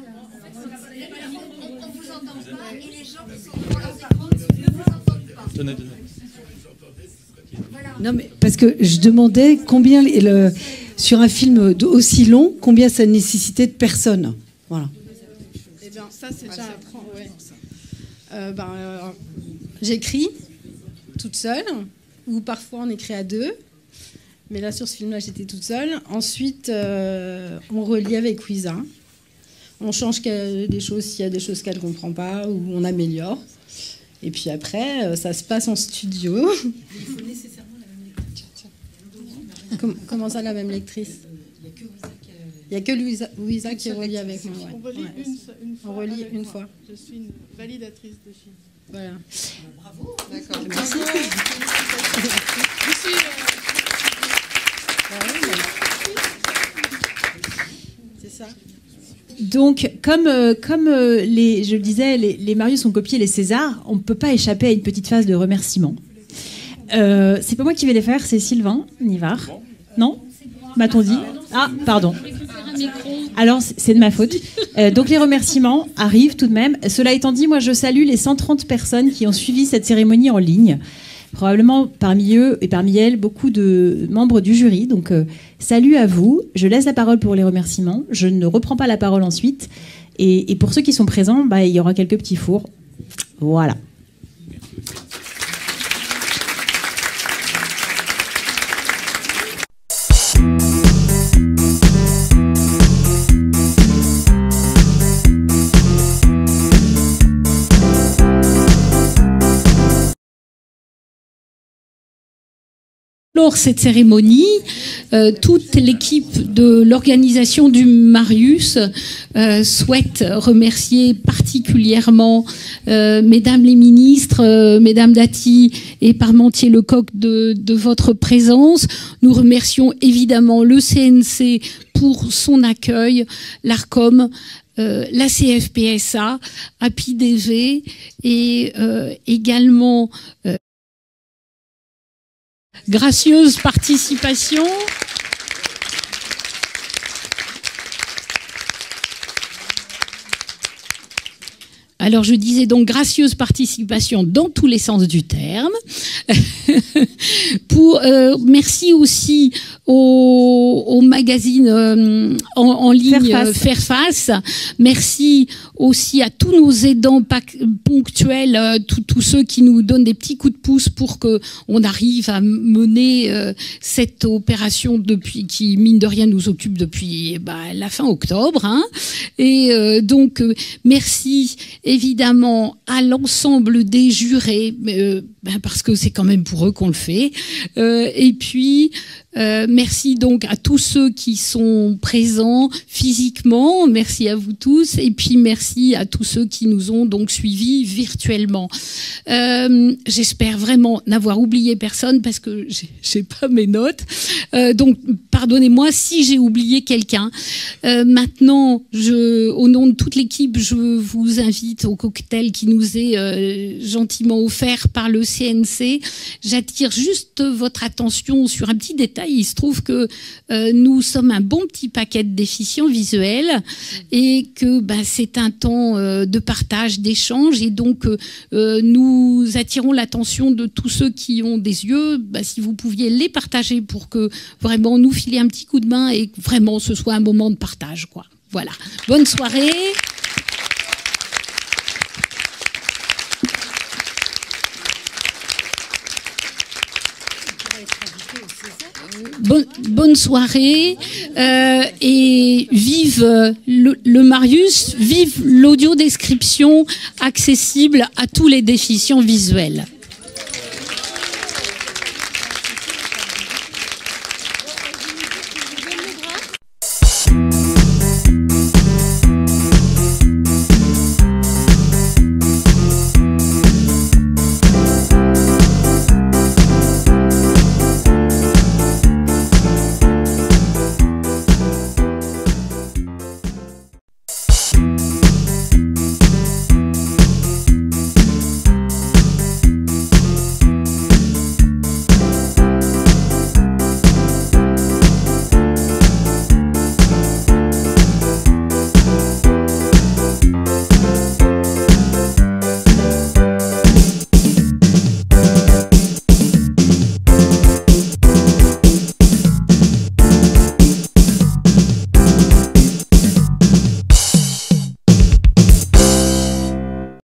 On vous entend pas et les gens qui sont devant leur parole ne vous entendent pas. Donnez. Non, mais parce que je demandais combien, sur un film aussi long, combien ça nécessitait de personnes. Voilà. Eh bien, ça, c'est déjà un point. J'écris toute seule, ou parfois on écrit à deux. Mais là, sur ce film-là, j'étais toute seule. Ensuite, on relit avec Ouisa. On change des choses s'il y a des choses qu'elle ne comprend pas, ou on améliore. Et puis après, ça se passe en studio. Il faut nécessairement la même lectrice. Comment ça, la même lectrice? Il n'y a que Louisa qui relit avec moi. On relit une fois. On relit une fois. Je suis une validatrice de film. Voilà. Bravo. D'accord. Merci. C'est ça. Donc, comme je le disais, les Marius ont copié les Césars, on ne peut pas échapper à une petite phase de remerciement. C'est pas moi qui vais les faire, c'est Sylvain Nivard. Non? M'a-t-on dit? Ah, pardon. Alors, c'est de ma faute. Donc, les remerciements arrivent tout de même. Cela étant dit, moi, je salue les 130 personnes qui ont suivi cette cérémonie en ligne. Probablement parmi eux et parmi elles, beaucoup de membres du jury. Donc, salut à vous. Je laisse la parole pour les remerciements. Je ne reprends pas la parole ensuite. Et pour ceux qui sont présents, il y aura quelques petits fours. Voilà. Lors de cette cérémonie, toute l'équipe de l'organisation du Marius souhaite remercier particulièrement mesdames les ministres, mesdames Dati et Parmentier-Lecoq de votre présence. Nous remercions évidemment le CNC pour son accueil, l'ARCOM, la CFPSA, APIDV et également gracieuse participation. Alors je disais donc gracieuse participation dans tous les sens du terme. Merci aussi au magazine en ligne Fairface. Merci aussi à tous nos aidants ponctuels, tous ceux qui nous donnent des petits coups de pouce pour que on arrive à mener cette opération qui mine de rien nous occupe depuis la fin octobre. Hein. Et donc merci évidemment à l'ensemble des jurés parce que c'est quand même pour eux qu'on le fait. Et puis merci donc à tous ceux qui sont présents physiquement. Merci à vous tous. Et puis merci à tous ceux qui nous ont donc suivis virtuellement. J'espère vraiment n'avoir oublié personne parce que j'ai pas mes notes. Donc pardonnez-moi si j'ai oublié quelqu'un. Maintenant, au nom de toute l'équipe, je vous invite au cocktail qui nous est gentiment offert par le CNC. J'attire juste votre attention sur un petit détail. Il se trouve que nous sommes un bon petit paquet de déficients visuels et que c'est un temps de partage, d'échange, et donc nous attirons l'attention de tous ceux qui ont des yeux, si vous pouviez les partager pour que vraiment nous filer un petit coup de main et que vraiment ce soit un moment de partage, quoi. Voilà. Bonne soirée. Bonne soirée et vive le Marius, vive l'audiodescription accessible à tous les déficients visuels.